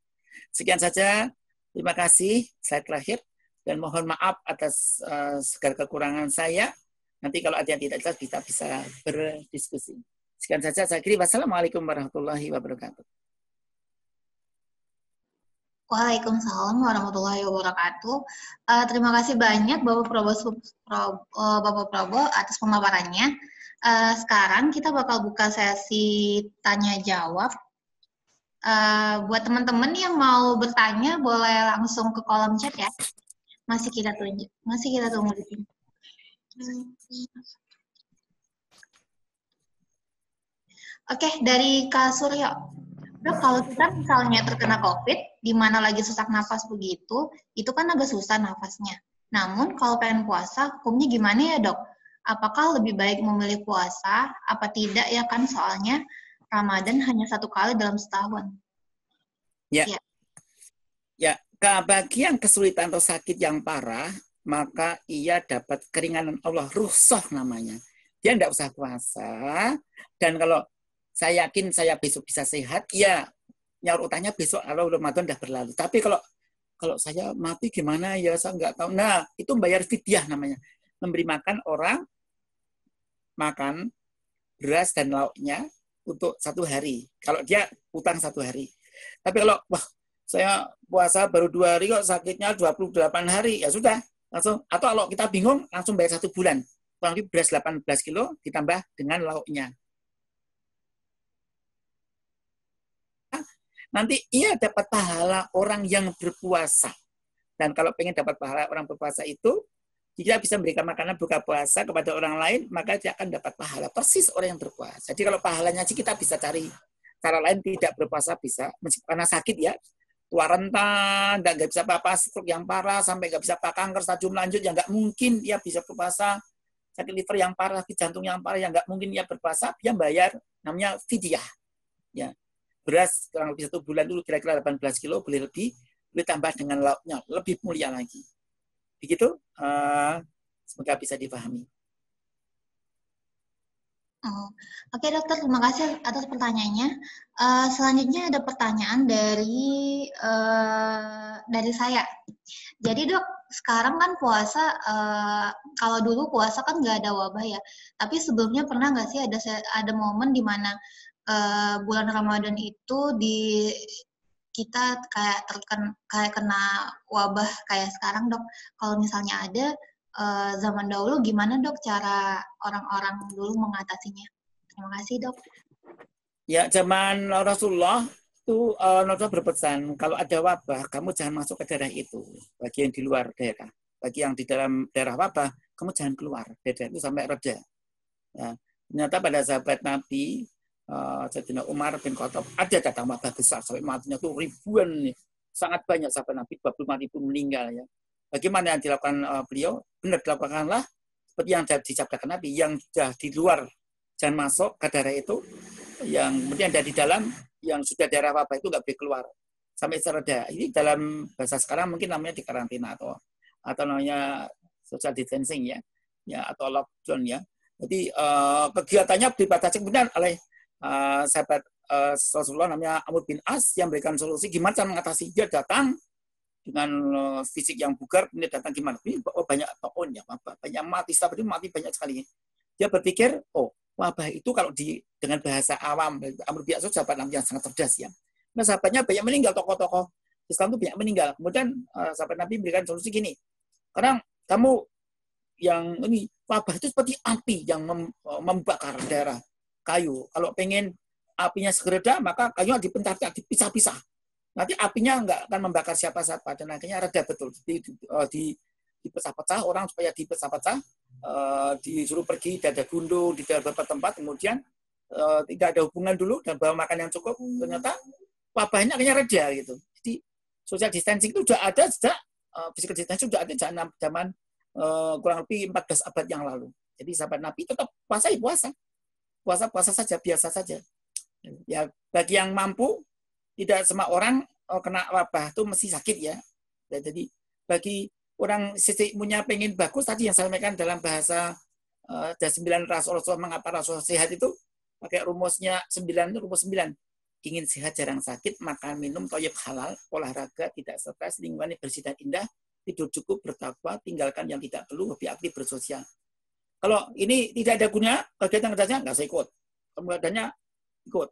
Sekian saja. Terima kasih. Slide terakhir. Dan mohon maaf atas segala kekurangan saya. Nanti kalau ada yang tidak jelas, kita bisa berdiskusi. Sekian saja. Saya kira. Wassalamualaikum warahmatullahi wabarakatuh. Waalaikumsalam warahmatullahi wabarakatuh. Terima kasih banyak Bapak Prabowo atas pemaparannya. Sekarang kita bakal buka sesi tanya jawab. Buat teman-teman yang mau bertanya boleh langsung ke kolom chat ya. Masih kita tunggu di sini. Oke, dari Kak Suryo. Dok, kalau kita misalnya terkena COVID, di mana lagi sesak nafas begitu, itu kan agak susah nafasnya. Namun kalau pengen puasa, hukumnya gimana ya dok? Apakah lebih baik memilih puasa, apa tidak ya kan soalnya Ramadan hanya 1 kali dalam setahun. Ya. Bagi yang kesulitan atau sakit yang parah, maka ia dapat keringanan Allah, rukhsah namanya. Dia tidak usah puasa, dan kalau saya yakin saya besok bisa sehat, ya nyaur utangnya besok kalau Ramadan sudah berlalu. Tapi kalau saya mati gimana ya, saya nggak tahu. Nah, itu bayar fidyah namanya. Memberi makan orang, makan beras dan lauknya untuk 1 hari. Kalau dia utang 1 hari. Tapi kalau, saya puasa baru 2 hari kok sakitnya 28 hari, ya sudah. Langsung. Atau kalau kita bingung, langsung bayar 1 bulan. Kurang lebih beras 18 kilo ditambah dengan lauknya. Nanti ia dapat pahala orang yang berpuasa. Dan kalau pengen dapat pahala orang berpuasa itu, jika bisa memberikan makanan buka puasa kepada orang lain, maka dia akan dapat pahala persis orang yang berpuasa. Jadi kalau pahalanya sih kita bisa cari cara lain, tidak berpuasa bisa, karena sakit ya, tua rentan, dan nggak bisa apa-apa, stroke yang parah, sampai nggak bisa apa kanker stadium lanjut, yang nggak mungkin dia bisa berpuasa, sakit liver yang parah, sakit jantung yang parah, yang nggak mungkin dia berpuasa, dia bayar, namanya fidyah. Ya. Beras kurang lebih 1 bulan dulu kira-kira 18 kilo, boleh lebih, boleh tambah dengan lauknya, lebih mulia lagi. Begitu, semoga bisa dipahami. Oke dokter, terima kasih atas pertanyaannya. Selanjutnya ada pertanyaan dari saya. Jadi dok, sekarang kan puasa, kalau dulu puasa kan nggak ada wabah ya. Tapi sebelumnya pernah nggak sih ada momen di mana bulan Ramadan itu kita kayak kena wabah kayak sekarang dok. Kalau misalnya ada, zaman dahulu gimana dok cara orang-orang dulu mengatasinya? Terima kasih dok. Ya, zaman Rasulullah itu Rasulullah berpesan, kalau ada wabah, kamu jangan masuk ke daerah itu. Bagi yang di luar daerah. Bagi yang di dalam daerah wabah, kamu jangan keluar. Daerah itu sampai reda. Ya, ternyata pada sahabat Nabi, Sayyidina Umar bin Khattab, ada datang wabah besar. Sampai matinya itu ribuan, sangat banyak sahabat Nabi, 25.000 meninggal. Ya. Bagaimana yang dilakukan beliau? Benar dilakukanlah seperti yang dicabdakan Nabi, yang sudah di luar jangan masuk ke daerah itu, yang kemudian ada di dalam, yang sudah daerah wabah itu nggak boleh keluar sampai sereda. Ini dalam bahasa sekarang mungkin namanya di karantina atau namanya social distancing ya atau lockdown ya. Jadi kegiatannya dibatasi kemudian oleh sahabat Rasulullah namanya Amr bin As yang memberikan solusi gimana cara mengatasi. Dia datang dengan fisik yang bugar, kemudian datang gimana? Ini banyak tahun ya, banyak mati, sahabat itu mati banyak sekali. Dia berpikir, wabah itu kalau dengan bahasa awam, Amr bin As sahabat Nabi yang sangat cerdas ya. Nah sahabatnya banyak meninggal, tokoh-tokoh Islam itu banyak meninggal. Kemudian sahabat Nabi memberikan solusi gini, karena kamu yang ini wabah itu seperti api yang membakar daerah kayu. Kalau pengen apinya segera, maka kayunya dipisah-pisah. Nanti apinya nggak akan membakar siapa-siapa dan akhirnya reda betul. Dipecah-pecah orang supaya dipecah-pecah, disuruh pergi, tidak ada gundung di beberapa tempat, kemudian tidak ada hubungan dulu dan bawa makan yang cukup, ternyata wabahnya akhirnya reda gitu. Jadi social distancing itu sudah ada sejak physical distancing sudah ada zaman kurang lebih 14 abad yang lalu. Jadi sahabat Nabi tetap puasa saja, biasa saja. Ya, bagi yang mampu, tidak semua orang kena wabah itu mesti sakit ya. Jadi bagi orang sistem imunnya pengen bagus, tadi yang saya sampaikan dalam bahasa ada 9 Rasulullah, mengapa Rasulullah sehat itu pakai rumusnya 9, rumus 9. Ingin sehat jarang sakit, makan minum thayyib halal, olahraga tidak stres, lingkungan bersih dan indah, tidur cukup, bertakwa, tinggalkan yang tidak perlu, hobi aktif, bersosial. Kalau ini tidak ada guna, kegiatan kerjanya nggak saya ikut. Kemudiannya ikut.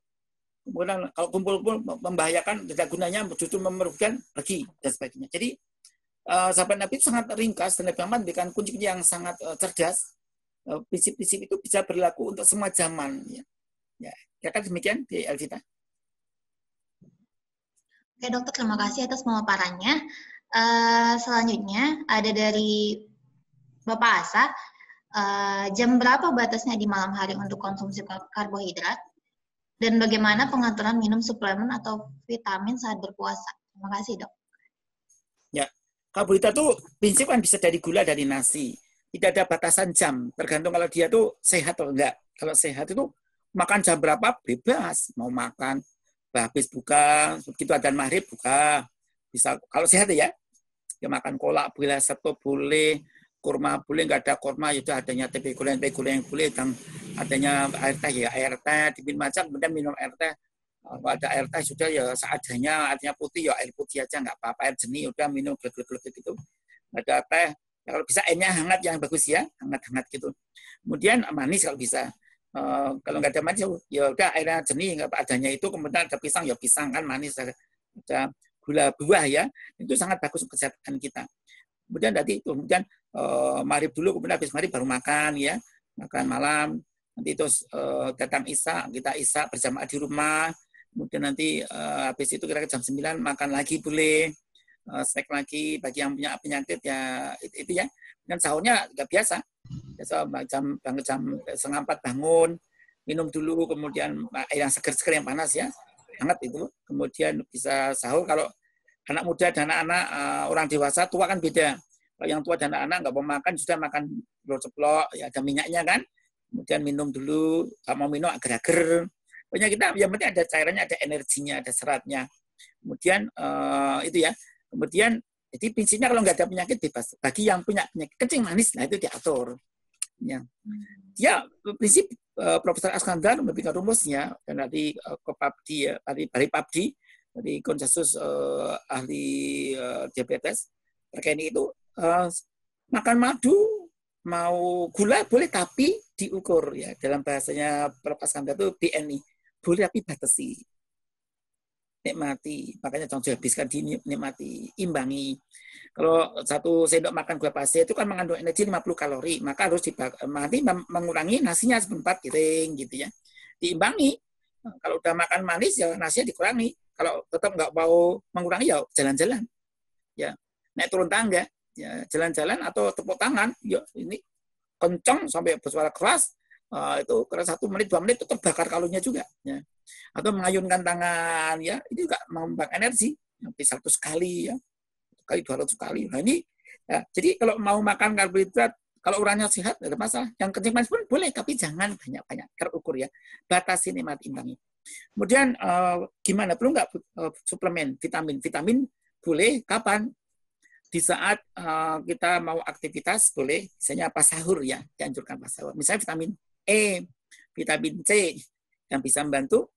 Kemudian kalau kumpul-kumpul membahayakan, tidak gunanya, justru memerugikan, pergi dan sebagainya. Jadi sahabat Nabi itu sangat ringkas dan Nabi Muhammad memberikan kunci yang sangat cerdas. Prinsip-prinsip itu bisa berlaku untuk semua zaman. Ya, kan demikian di Elvita. Oke dokter, terima kasih atas pemaparannya. Selanjutnya ada dari Bapak Asa. Jam berapa batasnya di malam hari untuk konsumsi karbohidrat? Dan bagaimana pengaturan minum suplemen atau vitamin saat berpuasa? Terima kasih dok. Ya, karbohidrat itu prinsip kan bisa dari gula, dari nasi. Tidak ada batasan jam, tergantung kalau dia tuh sehat atau enggak. Kalau sehat itu makan jam berapa bebas, mau makan habis buka, begitu adzan maghrib buka. Bisa kalau sehat ya makan kolak boleh, satu boleh, kurma boleh, enggak ada kurma itu adanya teh goreng yang boleh, dan adanya air teh ya air teh diminum macam, kemudian minum air teh. Kalau ada air teh sudah ya seadanya, artinya putih ya air putih aja, nggak apa-apa, air jernih udah minum glek-glek gitu. Ada teh, kalau bisa airnya hangat yang bagus ya, hangat-hangat gitu. Kemudian manis kalau bisa. Kalau nggak ada manis ya udah airnya jernih, nggak adanya itu. Kemudian ada pisang ya pisang kan manis, ada gula buah ya, itu sangat bagus untuk kesehatan kita. Kemudian tadi itu kemudian maghrib dulu, kemudian habis maghrib baru makan ya, makan malam. Nanti itu datang isya, kita isya berjamaah di rumah. Kemudian nanti habis itu kira-kira jam 9 makan lagi boleh. Snack lagi bagi yang punya penyakit ya itu ya. Dan sahurnya nggak biasa. Jam 3:30 bangun, minum dulu, kemudian air yang seger-seger yang panas ya, hangat itu. Kemudian bisa sahur. Kalau anak muda dan anak-anak orang dewasa, tua kan beda. Kalau yang tua dan anak-anak nggak mau makan, sudah makan telur ceplok, ya ada minyaknya kan. Kemudian minum dulu, kalau mau minum agar-agar. Pokoknya kita yang penting ada cairannya, ada energinya, ada seratnya. Kemudian itu ya. Kemudian jadi prinsipnya kalau nggak ada penyakit bebas. Bagi yang punya penyakit kencing manis, nah itu diatur. Ya prinsip Profesor Askandar memberikan rumusnya, dan nanti Kopabdi, dari Pabdi, dari konsensus ahli diabetes terkait itu, makan madu mau gula boleh tapi diukur ya, dalam bahasanya Prof. Askandar itu BNI, boleh tapi batasi, nikmati, makanya jangan dihabiskan, dinikmati, imbangi. Kalau 1 sendok makan gula pasir itu kan mengandung energi 50 kalori, maka harus nanti mengurangi nasinya 4 piring gitu ya, diimbangi. Kalau udah makan manis ya nasinya dikurangi. Kalau tetap nggak mau mengurangi ya jalan-jalan, ya naik turun tangga, ya jalan-jalan atau tepuk tangan, ya ini kencang sampai bersuara keras, itu keras 1 menit 2 menit tetap bakar kalorinya juga. Ya. Atau mengayunkan tangan ya, itu juga membakar energi sampai 100 kali ya, kali 200 kali. Nah ini ya, jadi kalau mau makan karbohidrat, kalau orangnya sehat tidak ada masalah. Yang kencing manis pun boleh, tapi jangan banyak-banyak, terukur ya, batasi, nikmati, imbangi. Kemudian gimana, perlu nggak suplemen vitamin boleh kapan? Di saat kita mau aktivitas boleh, misalnya pas sahur ya, dianjurkan pas sahur. Misalnya vitamin E, vitamin C, yang bisa membantu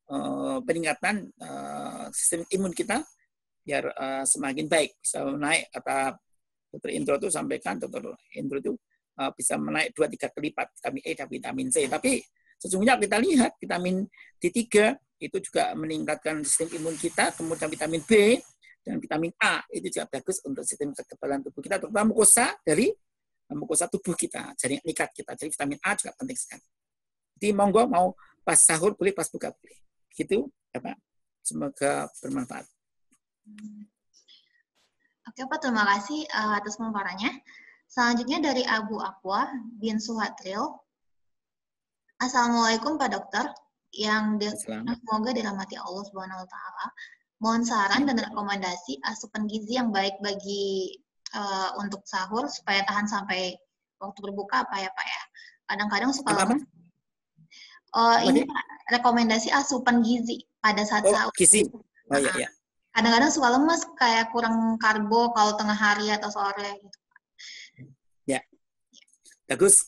peningkatan sistem imun kita biar semakin baik, bisa naik. Kata Dr. Indro itu sampaikan, Dr. Indro itu bisa menaik 2-3 kali lipat vitamin E dan vitamin C. Tapi sesungguhnya kita lihat vitamin D3 itu juga meningkatkan sistem imun kita, kemudian vitamin B dan vitamin A itu juga bagus untuk sistem kekebalan tubuh kita, terutama mukosa dari mukosa tubuh kita, jaringan ikat kita. Jadi vitamin A juga penting sekali. Jadi monggo mau pas sahur boleh, pas buka boleh. Gitu ya Pak. Semoga bermanfaat. Oke Pak, terima kasih atas pemaparannya. Selanjutnya dari Abu Aqua bin Suhatril. Assalamualaikum Pak Dokter, yang semoga dirahmati Allah Subhanahu Wa Taala. Mohon saran dan rekomendasi asupan gizi yang baik bagi untuk sahur supaya tahan sampai waktu berbuka apa ya Pak ya. Kadang-kadang suka Ini Pak, rekomendasi asupan gizi pada saat sahur. Gizi. Oh iya, iya. Kadang-kadang suka lemes, kayak kurang karbo kalau tengah hari atau sore. Gitu. Ya, bagus.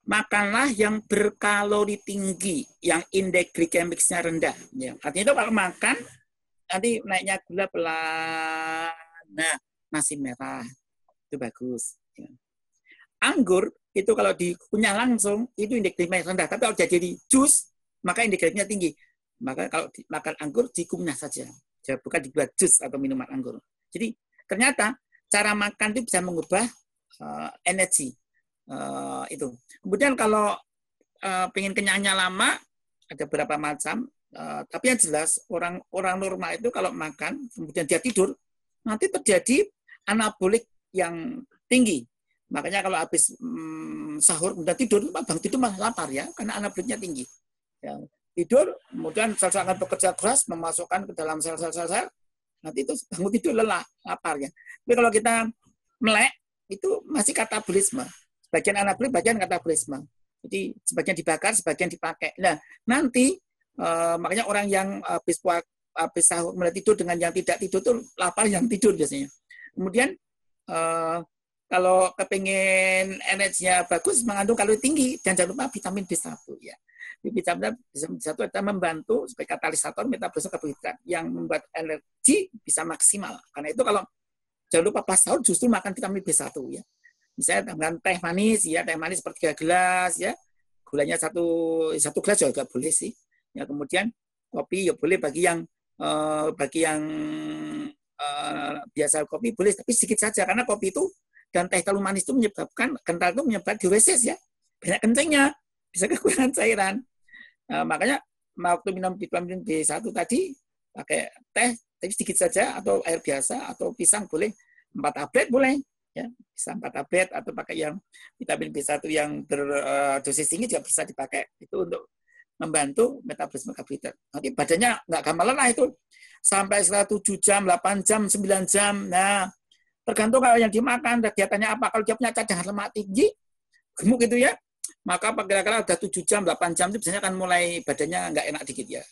Makanlah yang berkalori tinggi, yang indeks glikemiknya rendah. Ya. Artinya itu kalau makan, nanti naiknya gula pelan. Nah, nasi merah, itu bagus. Ya. Anggur, itu kalau dikunyah langsung, itu indeks glikemiknya rendah. Tapi kalau jadi jus, maka indeks glikemiknya tinggi. Maka kalau makan anggur, dikunyah saja. Bukan dibuat jus atau minuman anggur. Jadi, ternyata cara makan itu bisa mengubah energi. Itu. Kemudian kalau pengen kenyangnya lama, ada beberapa macam. Tapi yang jelas orang normal itu kalau makan kemudian dia tidur, nanti terjadi anabolik yang tinggi. Makanya kalau habis sahur kemudian tidur, bang tidur malah lapar ya, karena anaboliknya tinggi. Ya, tidur, kemudian sel-sel akan bekerja keras memasukkan ke dalam sel-sel, nanti itu bangun tidur lelah, lapar ya. Tapi kalau kita melek itu masih katabolisme. Bagian anabolik, bagian katabolisme. Jadi sebagian dibakar, sebagian dipakai. Nah, nanti makanya orang yang habis sahur mulai tidur dengan yang tidak tidur itu lapar yang tidur biasanya. Kemudian kalau kepingin energinya bagus, mengandung kalori tinggi, dan jangan lupa vitamin B1 ya. Vitamin B1 itu membantu sebagai katalisator metabolisme karbohidrat yang membuat energi bisa maksimal. Karena itu kalau jangan lupa pas sahur justru makan vitamin B1 ya. Misalnya dengan teh manis ya, teh manis seperti 3 gelas ya. Gulanya satu gelas juga boleh sih. Ya, kemudian kopi ya boleh bagi yang biasa kopi boleh, tapi sedikit saja karena kopi itu dan teh terlalu manis itu menyebabkan kental itu menyebabkan diuresis ya. Banyak kencingnya, bisa kekurangan cairan. Makanya waktu minum vitamin B1 tadi pakai teh tapi sedikit saja atau air biasa atau pisang boleh 4 tablet boleh. Ya, bisa 4 tablet atau pakai yang vitamin B1 yang berdosis tinggi juga bisa dipakai itu untuk membantu metabolisme karbohidrat. Nanti badannya nggak gampang lelah itu sampai setelah 7 jam, 8 jam, 9 jam. Nah, tergantung kalau yang dimakan kegiatannya apa. Kalau dia punya cadangan lemak tinggi, gemuk gitu ya, maka kira-kira udah 7 jam, 8 jam itu biasanya akan mulai badannya nggak enak dikit ya.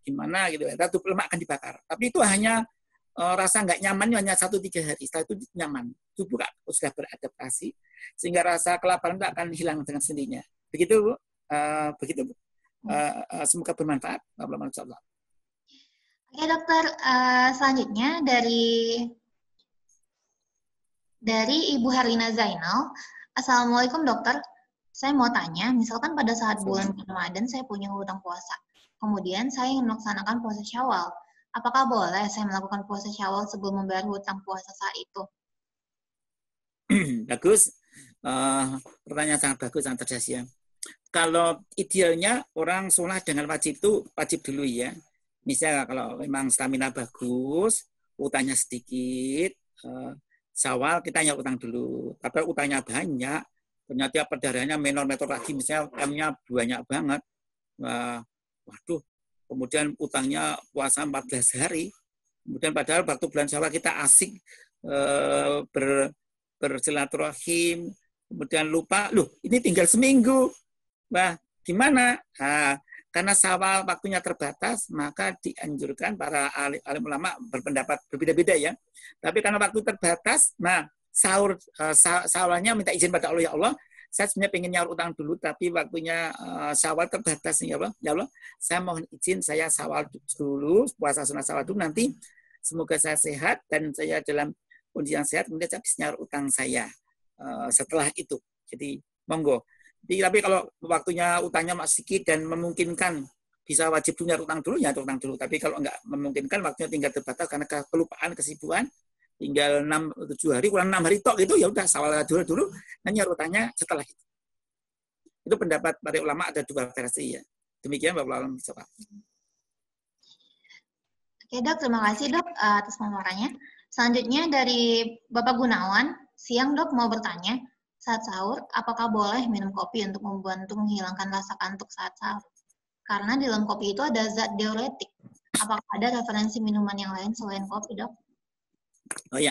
Gimana gitu ya. Tubuh lemak akan dibakar. Tapi itu hanya rasa nggak nyaman hanya 1-3 hari. Setelah itu nyaman. Tubuh sudah beradaptasi sehingga rasa kelaparan itu akan hilang dengan sendirinya. Begitu, Bu. Begitu. Semoga bermanfaat. Oke, dokter. Selanjutnya dari Ibu Herlina Zainal. Assalamualaikum, dokter. Saya mau tanya, misalkan pada saat bulan Ramadan saya punya hutang puasa. Kemudian saya ingin melaksanakan puasa Syawal. Apakah boleh saya melakukan puasa Syawal sebelum membayar hutang puasa saat itu? Bagus. Pertanyaan sangat bagus, sangat cerdas ya. Kalau idealnya orang sholat dengan wajib itu wajib dulu ya. Misalnya kalau memang stamina bagus, utangnya sedikit, Syawal kita hanya utang dulu. Tapi utangnya banyak, ternyata perdarahannya menor lagi, misalnya M-nya banyak banget. Waduh, kemudian utangnya puasa 14 hari. Kemudian padahal waktu bulan Syawal kita asik bersilaturahim, kemudian lupa, loh ini tinggal seminggu. Wah, gimana? Karena Syawal waktunya terbatas, maka dianjurkan para alim ulama berpendapat berbeda-beda ya. Tapi karena waktu terbatas, nah Syawalnya minta izin pada Allah, ya Allah, saya sebenarnya pengen nyaur utang dulu, tapi waktunya Syawal terbatas, ya Allah, saya mohon izin saya Syawal dulu, puasa sunat Syawal dulu, nanti semoga saya sehat dan saya dalam kondisi yang sehat, kemudian saya bisa nyaur utang saya setelah itu. Jadi monggo. Tapi kalau waktunya utangnya masih sedikit dan memungkinkan bisa wajib punya utang dulu, ya utang dulu. Tapi kalau enggak memungkinkan, waktunya tinggal terbatas karena kelupaan, kesibukan, tinggal 6-7 hari, kurang 6 hari tok gitu, ya udah Syawal dulu, nanti utangnya setelah itu. Itu pendapat para ulama, ada 2 versi ya. Demikian Bapak Ulama. Oke dok, terima kasih dok atas pemaparannya. Selanjutnya dari Bapak Gunawan, siang dok mau bertanya, saat sahur, apakah boleh minum kopi untuk membantu menghilangkan rasa kantuk saat sahur? Karena di dalam kopi itu ada zat diuretik. Apakah ada referensi minuman yang lain selain kopi, dok? Oh ya,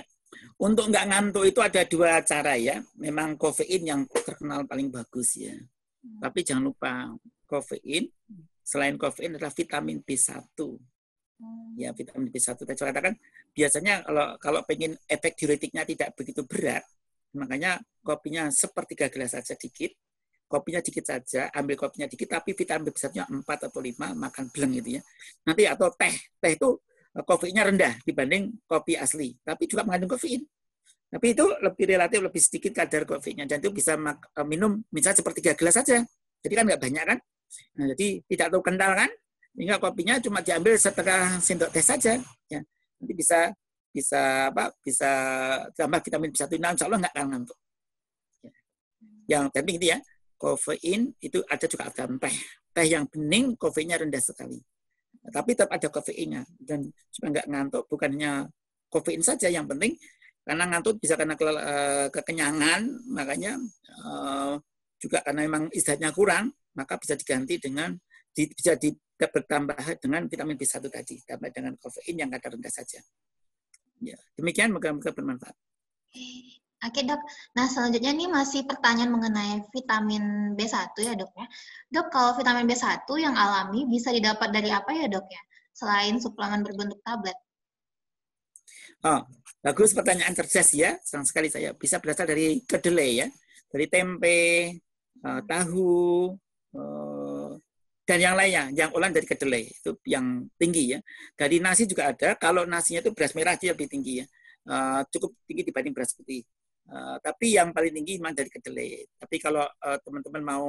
untuk nggak ngantuk itu ada 2 cara ya. Memang kafein yang terkenal paling bagus ya. Tapi jangan lupa, kofein, selain kofein adalah vitamin B1. Ya, vitamin B1 tadi saya katakan biasanya kalau pengen efek diuretiknya tidak begitu berat, makanya kopinya sepertiga gelas saja dikit, kopinya dikit saja, ambil kopinya dikit, tapi vitamin B1-nya 4 atau 5, makan bleng gitu ya. Nanti atau teh itu kofeinnya rendah dibanding kopi asli, tapi juga mengandung kofein. Tapi itu relatif lebih sedikit kadar kofeinnya, dan itu bisa minum misalnya sepertiga gelas saja. Jadi kan nggak banyak kan? Nah, jadi tidak terlalu kental kan? Sehingga kopinya cuma diambil setengah sendok teh saja. Ya. Nanti bisa tambah vitamin B1, nah, insya Allah nggak akan ngantuk. Ya. Yang penting itu ya, kofein itu ada juga dalam teh. Teh yang bening kofeinnya rendah sekali. Nah, tapi tetap ada kofeinnya dan supaya nggak ngantuk, bukannya kofein saja yang penting, karena ngantuk bisa karena kekenyangan, makanya juga karena memang istirahatnya kurang, maka bisa diganti dengan bisa bertambah dengan vitamin B1 tadi, tambah dengan kofein yang kadar rendah saja. Ya, demikian moga-moga bermanfaat. Oke dok, nah selanjutnya ini masih pertanyaan mengenai vitamin B1 ya dok ya. Dok, kalau vitamin B1 yang alami bisa didapat dari apa ya dok ya? Selain suplemen berbentuk tablet. Oh, bagus pertanyaan cerdas ya, senang sekali saya. Bisa berasal dari kedelai ya, dari tempe, tahu, dan yang lainnya, yang olahan dari kedelai itu yang tinggi ya. Dari nasi juga ada. Kalau nasinya itu beras merah dia lebih tinggi ya, cukup tinggi dibanding beras putih. Tapi yang paling tinggi memang dari kedelai. Tapi kalau teman-teman mau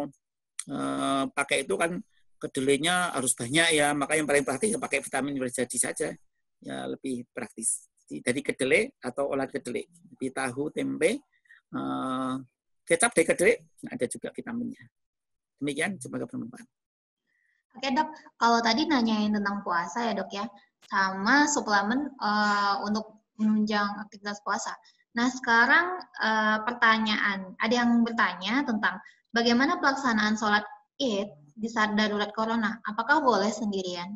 pakai itu kan kedelainya harus banyak ya. Maka yang paling praktis ya pakai vitamin jadi saja, ya lebih praktis. Dari kedelai atau olahan kedelai, di tahu, tempe, kecap dari kedelai ada juga vitaminnya. Demikian, semoga bermanfaat. Oke dok, kalau tadi nanyain tentang puasa ya dok ya, sama suplemen untuk menunjang aktivitas puasa. Nah sekarang pertanyaan, ada yang bertanya tentang bagaimana pelaksanaan sholat Id di saat darurat corona, apakah boleh sendirian?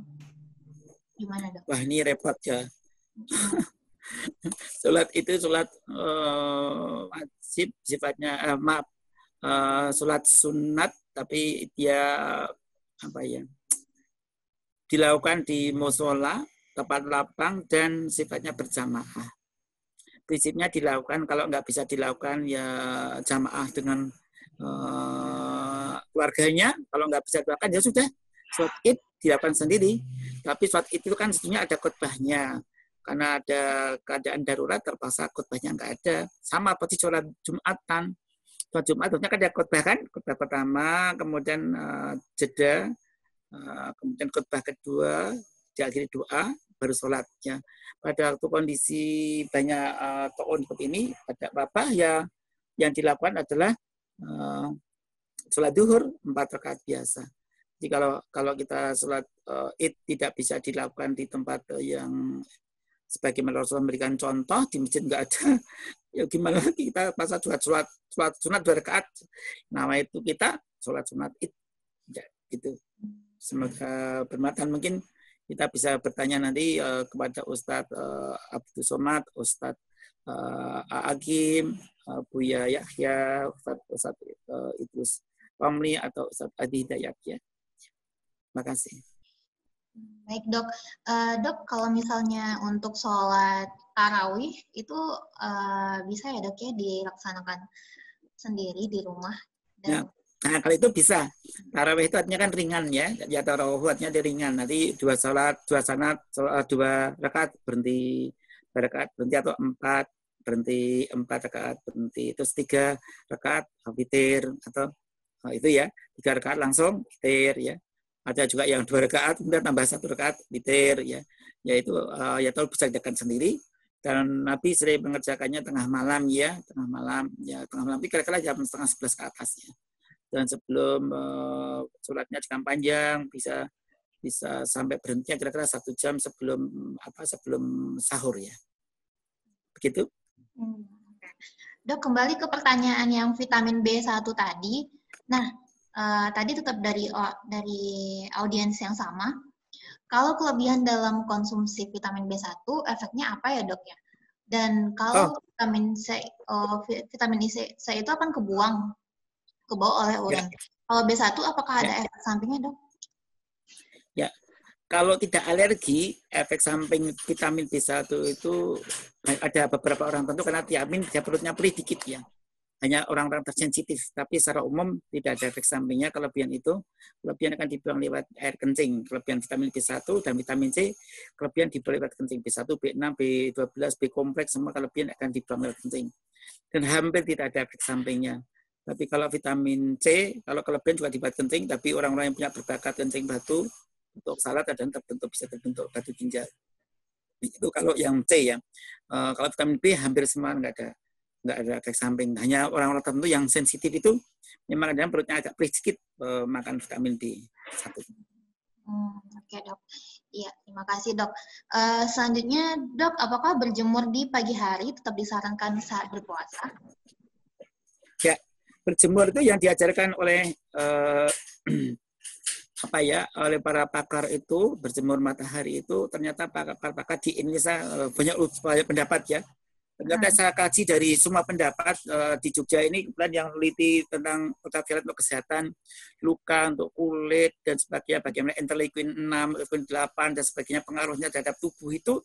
Gimana dok? Wah ini repot ya. Sholat itu sholat wajib sifatnya, sholat sunat, tapi dia dilakukan di musola, tempat lapang, dan sifatnya berjamaah. Prinsipnya dilakukan, kalau nggak bisa dilakukan ya jamaah dengan keluarganya. Kalau nggak bisa dilakukan ya sudah, sholat Id dilakukan sendiri. Tapi sholat Id itu kan sebetulnya ada khutbahnya. Karena ada keadaan darurat terpaksa khutbahnya nggak ada. Sama seperti sholat Jumatan. Sholat Jumat tentunya kan ada khutbah kan, khutbah pertama, kemudian jeda, kemudian khutbah kedua, diakhiri doa, baru sholatnya. Pada waktu kondisi banyak tahun seperti ini, pada Bapak ya yang dilakukan adalah sholat duhur 4 rakaat biasa. Jadi kalau kita sholat Id tidak bisa dilakukan di tempat yang sebagaimana Rasulullah memberikan contoh, di masjid nggak ada, ya gimana lagi kita masa sholat sunat 2 rakaat, nama itu kita sholat sunat Id. Ya, gitu. Semoga bermanfaat. Mungkin kita bisa bertanya nanti kepada Ustadz Abdul Somad, Ustadz Agim, Buya Yahya, Ustadz Idrus Pamli, atau Ustadz Adi Hidayat ya. Terima kasih. Baik dok, dok kalau misalnya untuk sholat tarawih itu bisa ya dok ya dilaksanakan sendiri di rumah? Dan... Nah kalau itu bisa, tarawih itu artinya kan ringan ya, ya tarawih artinya dia ringan. Nanti 2 rakaat berhenti, 2 rakaat berhenti, atau 4 berhenti, 4 rakaat berhenti, terus 3 rakaat witir, atau itu ya 3 rakaat langsung witir ya. Ada juga yang 2 rakaat kemudian tambah 1 rakaat witir ya. Yaitu ya tahu bisa dilakukan sendiri, dan Nabi sering mengerjakannya tengah malam ya, tengah malam itu kira-kira jam 10:30 ke atas ya. Dan sebelum sholatnya jam panjang, bisa sampai berhenti kira-kira 1 jam sebelum sahur ya. Begitu. Dok, kembali ke pertanyaan yang vitamin B1 tadi. Nah, tadi tetap dari audiens yang sama. Kalau kelebihan dalam konsumsi vitamin B1, efeknya apa ya dok ya? Dan kalau vitamin C itu akan ke bawah oleh urin. Kalau B1 apakah ada efek sampingnya, Dok? Ya, kalau tidak alergi, efek samping vitamin B1 itu ada beberapa orang tentu karena tiamin dia perutnya perih dikit ya. Hanya orang-orang tersensitif, tapi secara umum tidak ada efek sampingnya. Kelebihan itu, kelebihan akan dibuang lewat air kencing. Kelebihan vitamin B1 dan vitamin C, kelebihan dibuang lewat kencing. B1, B6, B12, B kompleks, semua kelebihan akan dibuang lewat kencing. Dan hampir tidak ada efek sampingnya. Tapi kalau vitamin C, kalau kelebihan juga dibuat kencing, tapi orang-orang yang punya berbakat kencing batu, untuk salad dan terbentuk bisa terbentuk batu ginjal. Itu kalau yang C ya. Kalau vitamin B hampir semua nggak ada efek samping. Hanya orang-orang tertentu yang sensitif itu memang ada perutnya agak perih sedikit makan vitamin B1. Oke, Dok. Iya, terima kasih, Dok. Selanjutnya, Dok, apakah berjemur di pagi hari tetap disarankan saat berpuasa? Ya, berjemur itu yang diajarkan oleh oleh para pakar itu, berjemur matahari itu ternyata pakar-pakar di Indonesia banyak pendapat ya. Ternyata saya kaji dari semua pendapat di Jogja ini, kemudian yang teliti tentang ultraviolet untuk kesehatan, luka, untuk kulit, dan sebagainya, bagaimana interleukin 6, interleukin 8, dan sebagainya, pengaruhnya terhadap tubuh itu,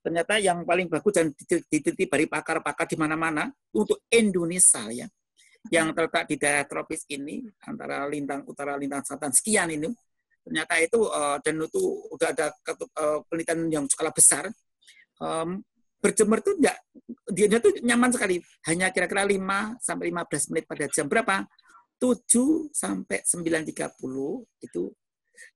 ternyata yang paling bagus dan diteliti dari pakar-pakar di mana-mana, untuk Indonesia ya, yang terletak di daerah tropis ini, antara lintang utara, lintang selatan, sekian ini, ternyata itu, dan itu udah ada penelitian yang skala besar, berjemur itu dia tuh nyaman sekali, hanya kira-kira 5-15 menit pada jam berapa? 7-9:30 itu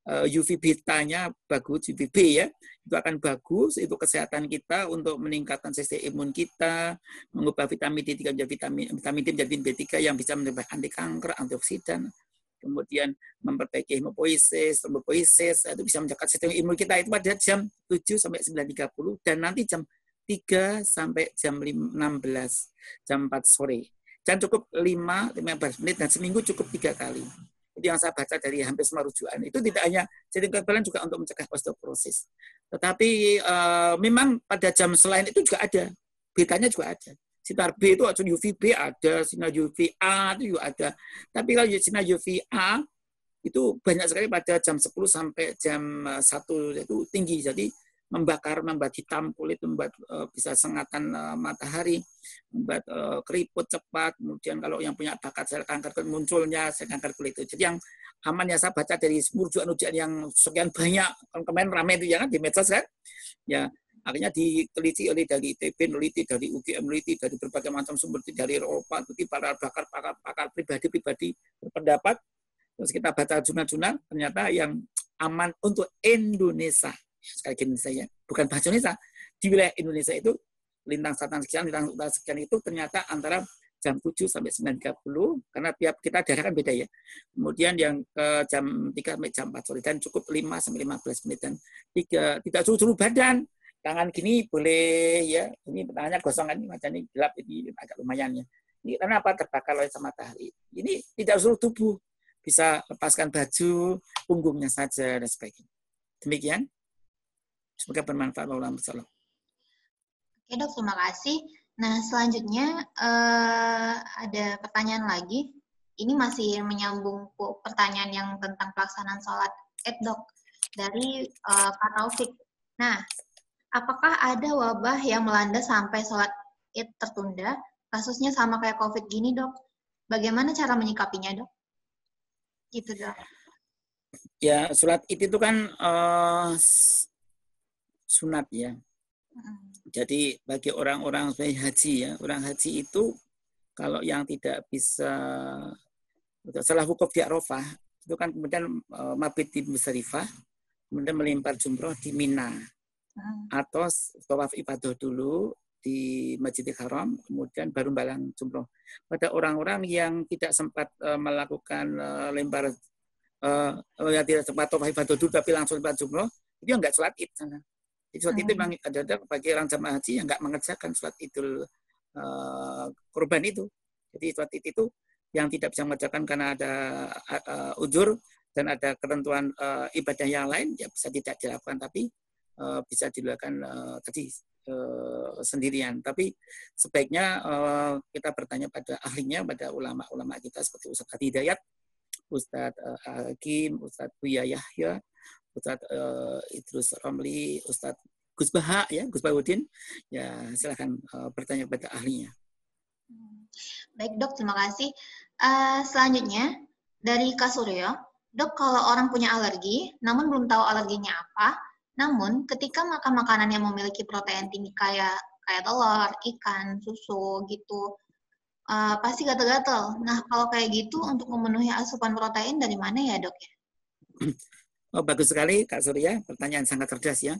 UV beta-nya bagus, UVB ya, itu akan bagus, itu kesehatan kita untuk meningkatkan sistem imun kita, mengubah vitamin D3 menjadi vitamin D menjadi B3 yang bisa menambah anti kanker, antioksidan, kemudian memperbaiki hemopoiesis, trombopoiesis, itu bisa menjaga sistem imun kita itu pada jam 7-9:30 dan nanti jam 3 sampai jam 16, jam 4 sore. Dan cukup 5-15 menit dan seminggu cukup 3 kali. Itu yang saya baca dari hampir semua rujukan. Itu tidak hanya jadi kekebalan juga untuk mencegah osteoporosis. Tetapi memang pada jam selain itu juga ada. Betanya juga ada. Sinar B itu UVB ada, sinar UVA itu juga ada. Tapi kalau sinar UVA itu banyak sekali pada jam 10 sampai jam 1 itu tinggi. Jadi membuat hitam kulit, membuat bisa sengatan matahari, membuat keriput cepat, kemudian kalau yang punya bakat sel kanker munculnya sel kanker kulit itu. Jadi yang aman ya saya baca dari rujukan-rujukan yang sekian banyak, kemarin ramai itu ya kan di medsos kan, ya akhirnya diteliti oleh dari ITB, meneliti dari UGM, meneliti dari berbagai macam sumber, dari Eropa, para pakar pribadi berpendapat, terus kita baca jurnal-jurnal, ternyata yang aman untuk Indonesia. Sekali lagi Indonesia, bukan bahasa Indonesia, di wilayah Indonesia itu lintang selatan sekian, lintang utara sekian itu ternyata antara jam 7 sampai 9:30 karena tiap kita daerah kan beda ya. Kemudian yang jam 3 sampai jam 4 sore dan cukup 5-15 menit dan tidak suruh badan. Tangan gini boleh ya, ini tangannya gosongan ini macam ini gelap ini agak lumayan ya. Ini karena apa? Terbakar oleh matahari. Ini tidak seluruh tubuh, bisa lepaskan baju, punggungnya saja dan sebagainya. Demikian. Semoga bermanfaat. Oke, Dok, terima kasih. Nah, selanjutnya ada pertanyaan lagi. Ini masih menyambung pertanyaan yang tentang pelaksanaan sholat Id, Dok, dari Pak Taufik. Nah, apakah ada wabah yang melanda sampai sholat Id tertunda? Kasusnya sama kayak COVID gini, Dok. Bagaimana cara menyikapinya, Dok? Gitu, Dok. Ya, sholat Id itu kan sunat ya. Jadi bagi orang-orang haji ya, orang haji itu kalau yang tidak bisa setelah wukuf di Arafah itu kan kemudian mabit di Musdalifah, kemudian melempar jumroh di Mina atau tawaf ibadah dulu di Masjidil Haram, kemudian baru balang jumroh. Pada orang-orang yang tidak sempat melakukan lempar yang tidak sempat tawaf ibadah dulu tapi langsung lempar jumroh, itu enggak sholat Id sana. Sholat itu memang ada bagi orang jamaah haji yang nggak mengerjakan sholat idul kurban itu. Jadi sholat itu yang tidak bisa mengerjakan karena ada uzur dan ada ketentuan ibadah yang lain, ya bisa tidak dilakukan, tapi bisa dilakukan tadi sendirian. Tapi sebaiknya kita bertanya pada ahlinya, pada ulama-ulama kita seperti Ustaz Hadi Hidayat Ustadz Hakim, Ustadz Buya Yahya, Ustadz Idrus Romli, Ustadz Gus Baha, ya, Gus Bahudin. Ya, silakan bertanya pada ahlinya. Baik dok, terima kasih. Selanjutnya dari Kak Suryo, dok kalau orang punya alergi, namun belum tahu alerginya apa, namun ketika makan makanan yang memiliki protein tinggi kayak telur, ikan, susu gitu, pasti gatal-gatal. Nah kalau kayak gitu untuk memenuhi asupan protein dari mana ya dok ya? Oh, bagus sekali Kak Surya, pertanyaan sangat cerdas ya.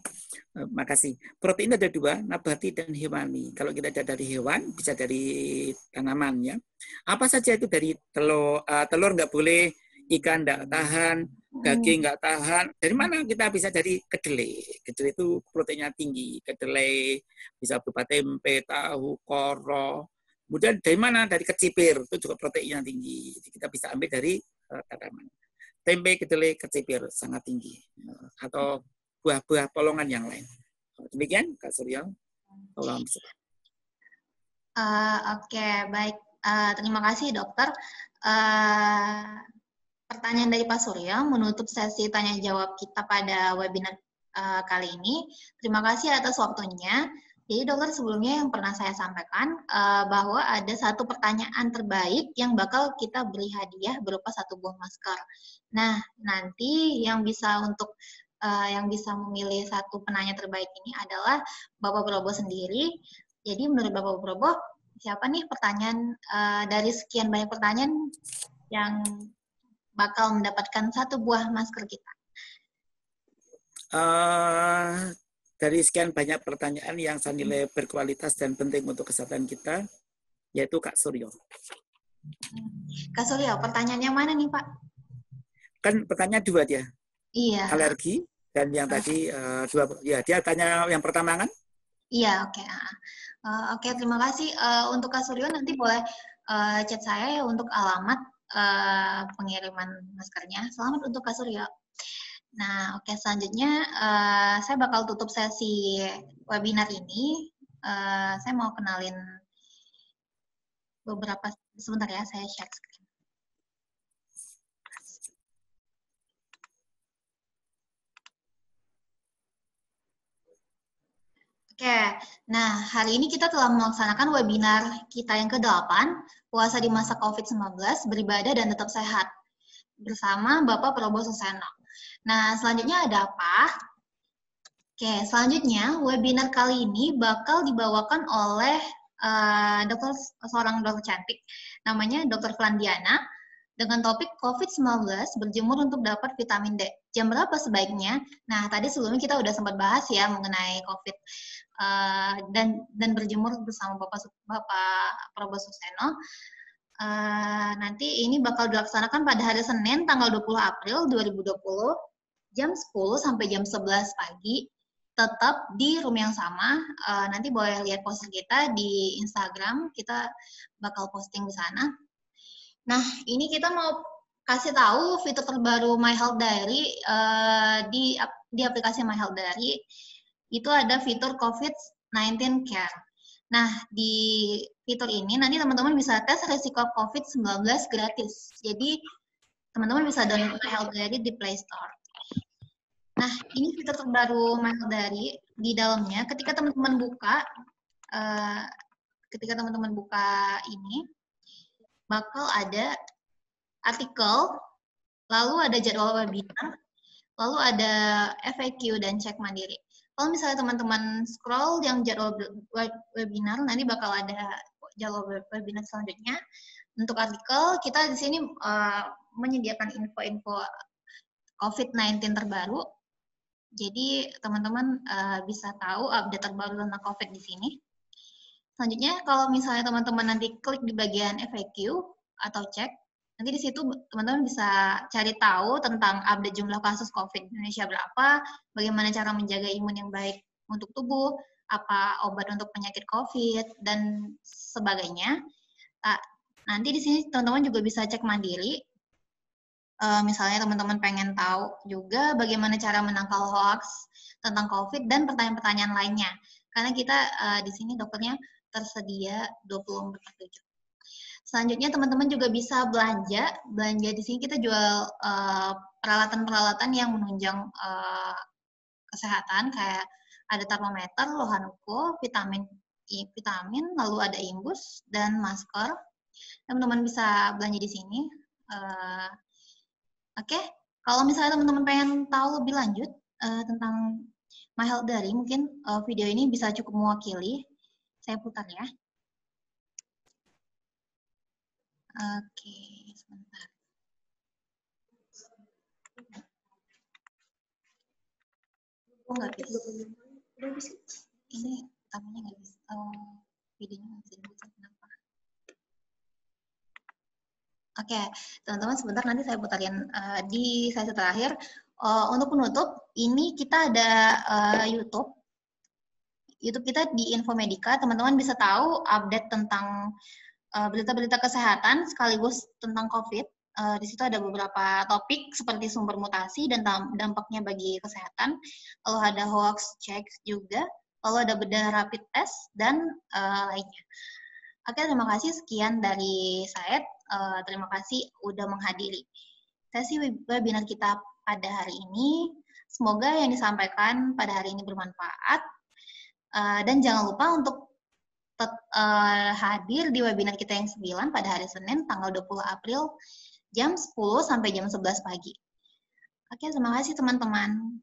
Makasih. Protein ada dua, nabati dan hewani. Kalau kita ada dari hewan, bisa dari tanaman ya. Apa saja itu dari telur, telur nggak boleh, ikan nggak tahan, daging nggak tahan. Dari mana kita bisa dari kedelai? Kedelai itu proteinnya tinggi. Kedelai bisa berupa tempe, tahu, koro. Kemudian dari mana? Dari kecipir, itu juga proteinnya tinggi. Jadi kita bisa ambil dari tanaman. Tempe, kedelai, kecipir sangat tinggi, atau buah-buah polongan yang lain. Demikian Kak Surya. Oke, baik. Terima kasih dokter. Pertanyaan dari Pak Surya menutup sesi tanya jawab kita pada webinar kali ini. Terima kasih atas waktunya. Jadi dokter, sebelumnya yang pernah saya sampaikan bahwa ada satu pertanyaan terbaik yang bakal kita beri hadiah berupa 1 buah masker. Nah, nanti yang bisa memilih satu penanya terbaik ini adalah Bapak Brobo sendiri. Jadi menurut Bapak Brobo, siapa nih pertanyaan dari sekian banyak pertanyaan yang bakal mendapatkan 1 buah masker kita? Dari sekian banyak pertanyaan yang saya nilai berkualitas dan penting untuk kesehatan kita, yaitu Kak Suryo. Kak Suryo, pertanyaannya mana nih Pak? Kan pertanyaan 2 dia. Iya. Alergi dan yang tadi 2. Ya, dia tanya yang pertama kan? Iya, oke. Oke, terima kasih. Untuk Kak Suryo nanti boleh chat saya ya untuk alamat pengiriman maskernya. Selamat untuk Kak Suryo. Nah, oke, selanjutnya saya bakal tutup sesi webinar ini. Saya mau kenalin beberapa, sebentar ya, saya share screen. Oke, nah hari ini kita telah melaksanakan webinar kita yang ke-8, puasa di masa COVID-19, beribadah dan tetap sehat, bersama Bapak Probo Suseno. Nah, selanjutnya ada apa? Oke, selanjutnya webinar kali ini bakal dibawakan oleh seorang dokter cantik, namanya Dr. Flandiana, dengan topik COVID-19 berjemur untuk dapat vitamin D. Jam berapa sebaiknya? Nah, tadi sebelumnya kita udah sempat bahas ya mengenai COVID dan berjemur bersama Bapak Probo Suseno. Nanti ini bakal dilaksanakan pada hari Senin tanggal 20 April 2020 jam 10 sampai jam 11 pagi, tetap di room yang sama. Nanti boleh lihat poster kita di Instagram, kita bakal posting di sana. Nah, ini kita mau kasih tahu fitur terbaru My Health Diary. Di aplikasi My Health Diary itu ada fitur COVID-19 Care. Nah, di fitur ini nanti teman-teman bisa tes risiko COVID-19 gratis. Jadi, teman-teman bisa download My Health Diary di Play Store. Nah, ini fitur terbaru My Health Diary. Di dalamnya, ketika teman-teman buka ini, bakal ada artikel, lalu ada jadwal webinar, lalu ada FAQ dan cek mandiri. Kalau misalnya teman-teman scroll yang jadwal webinar, nanti bakal ada jadwal webinar selanjutnya. Untuk artikel, kita di sini menyediakan info-info COVID-19 terbaru. Jadi teman-teman bisa tahu update terbaru tentang COVID di sini. Selanjutnya, kalau misalnya teman-teman nanti klik di bagian FAQ atau cek, nanti di situ teman-teman bisa cari tahu tentang update jumlah kasus COVID di Indonesia berapa, bagaimana cara menjaga imun yang baik untuk tubuh, apa obat untuk penyakit COVID, dan sebagainya. Nanti di sini teman-teman juga bisa cek mandiri. Misalnya teman-teman pengen tahu juga bagaimana cara menangkal hoax tentang COVID dan pertanyaan-pertanyaan lainnya. Karena kita di sini dokternya tersedia 24/7. Selanjutnya teman-teman juga bisa belanja. Belanja di sini kita jual peralatan-peralatan yang menunjang kesehatan kayak ada termometer, lohanuko, vitamin, lalu ada imbus dan masker. Teman-teman bisa belanja di sini. Oke, kalau misalnya teman-teman pengen tahu lebih lanjut tentang My Health Diary, mungkin video ini bisa cukup mewakili. Saya putar ya. Oke, sebentar. Oh, nggak bisa. Ini tamunya nggak bisa. Videonya nggak bisa dibuka, kenapa? Oke, teman-teman sebentar nanti saya putarin di sesi terakhir. Untuk penutup, ini kita ada YouTube kita di Infomedika. Teman-teman bisa tahu update tentang berita-berita kesehatan sekaligus tentang COVID. Di situ ada beberapa topik seperti sumber mutasi dan dampaknya bagi kesehatan. Lalu ada hoax check juga. Lalu ada bedah rapid test dan lainnya. Oke, terima kasih. Sekian dari saya. Terima kasih udah menghadiri sesi webinar kita pada hari ini. Semoga yang disampaikan pada hari ini bermanfaat. Dan jangan lupa untuk hadir di webinar kita yang 9 pada hari Senin tanggal 20 April jam 10 sampai jam 11 pagi. Oke, terima kasih teman-teman.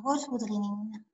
Aku harus putar ini.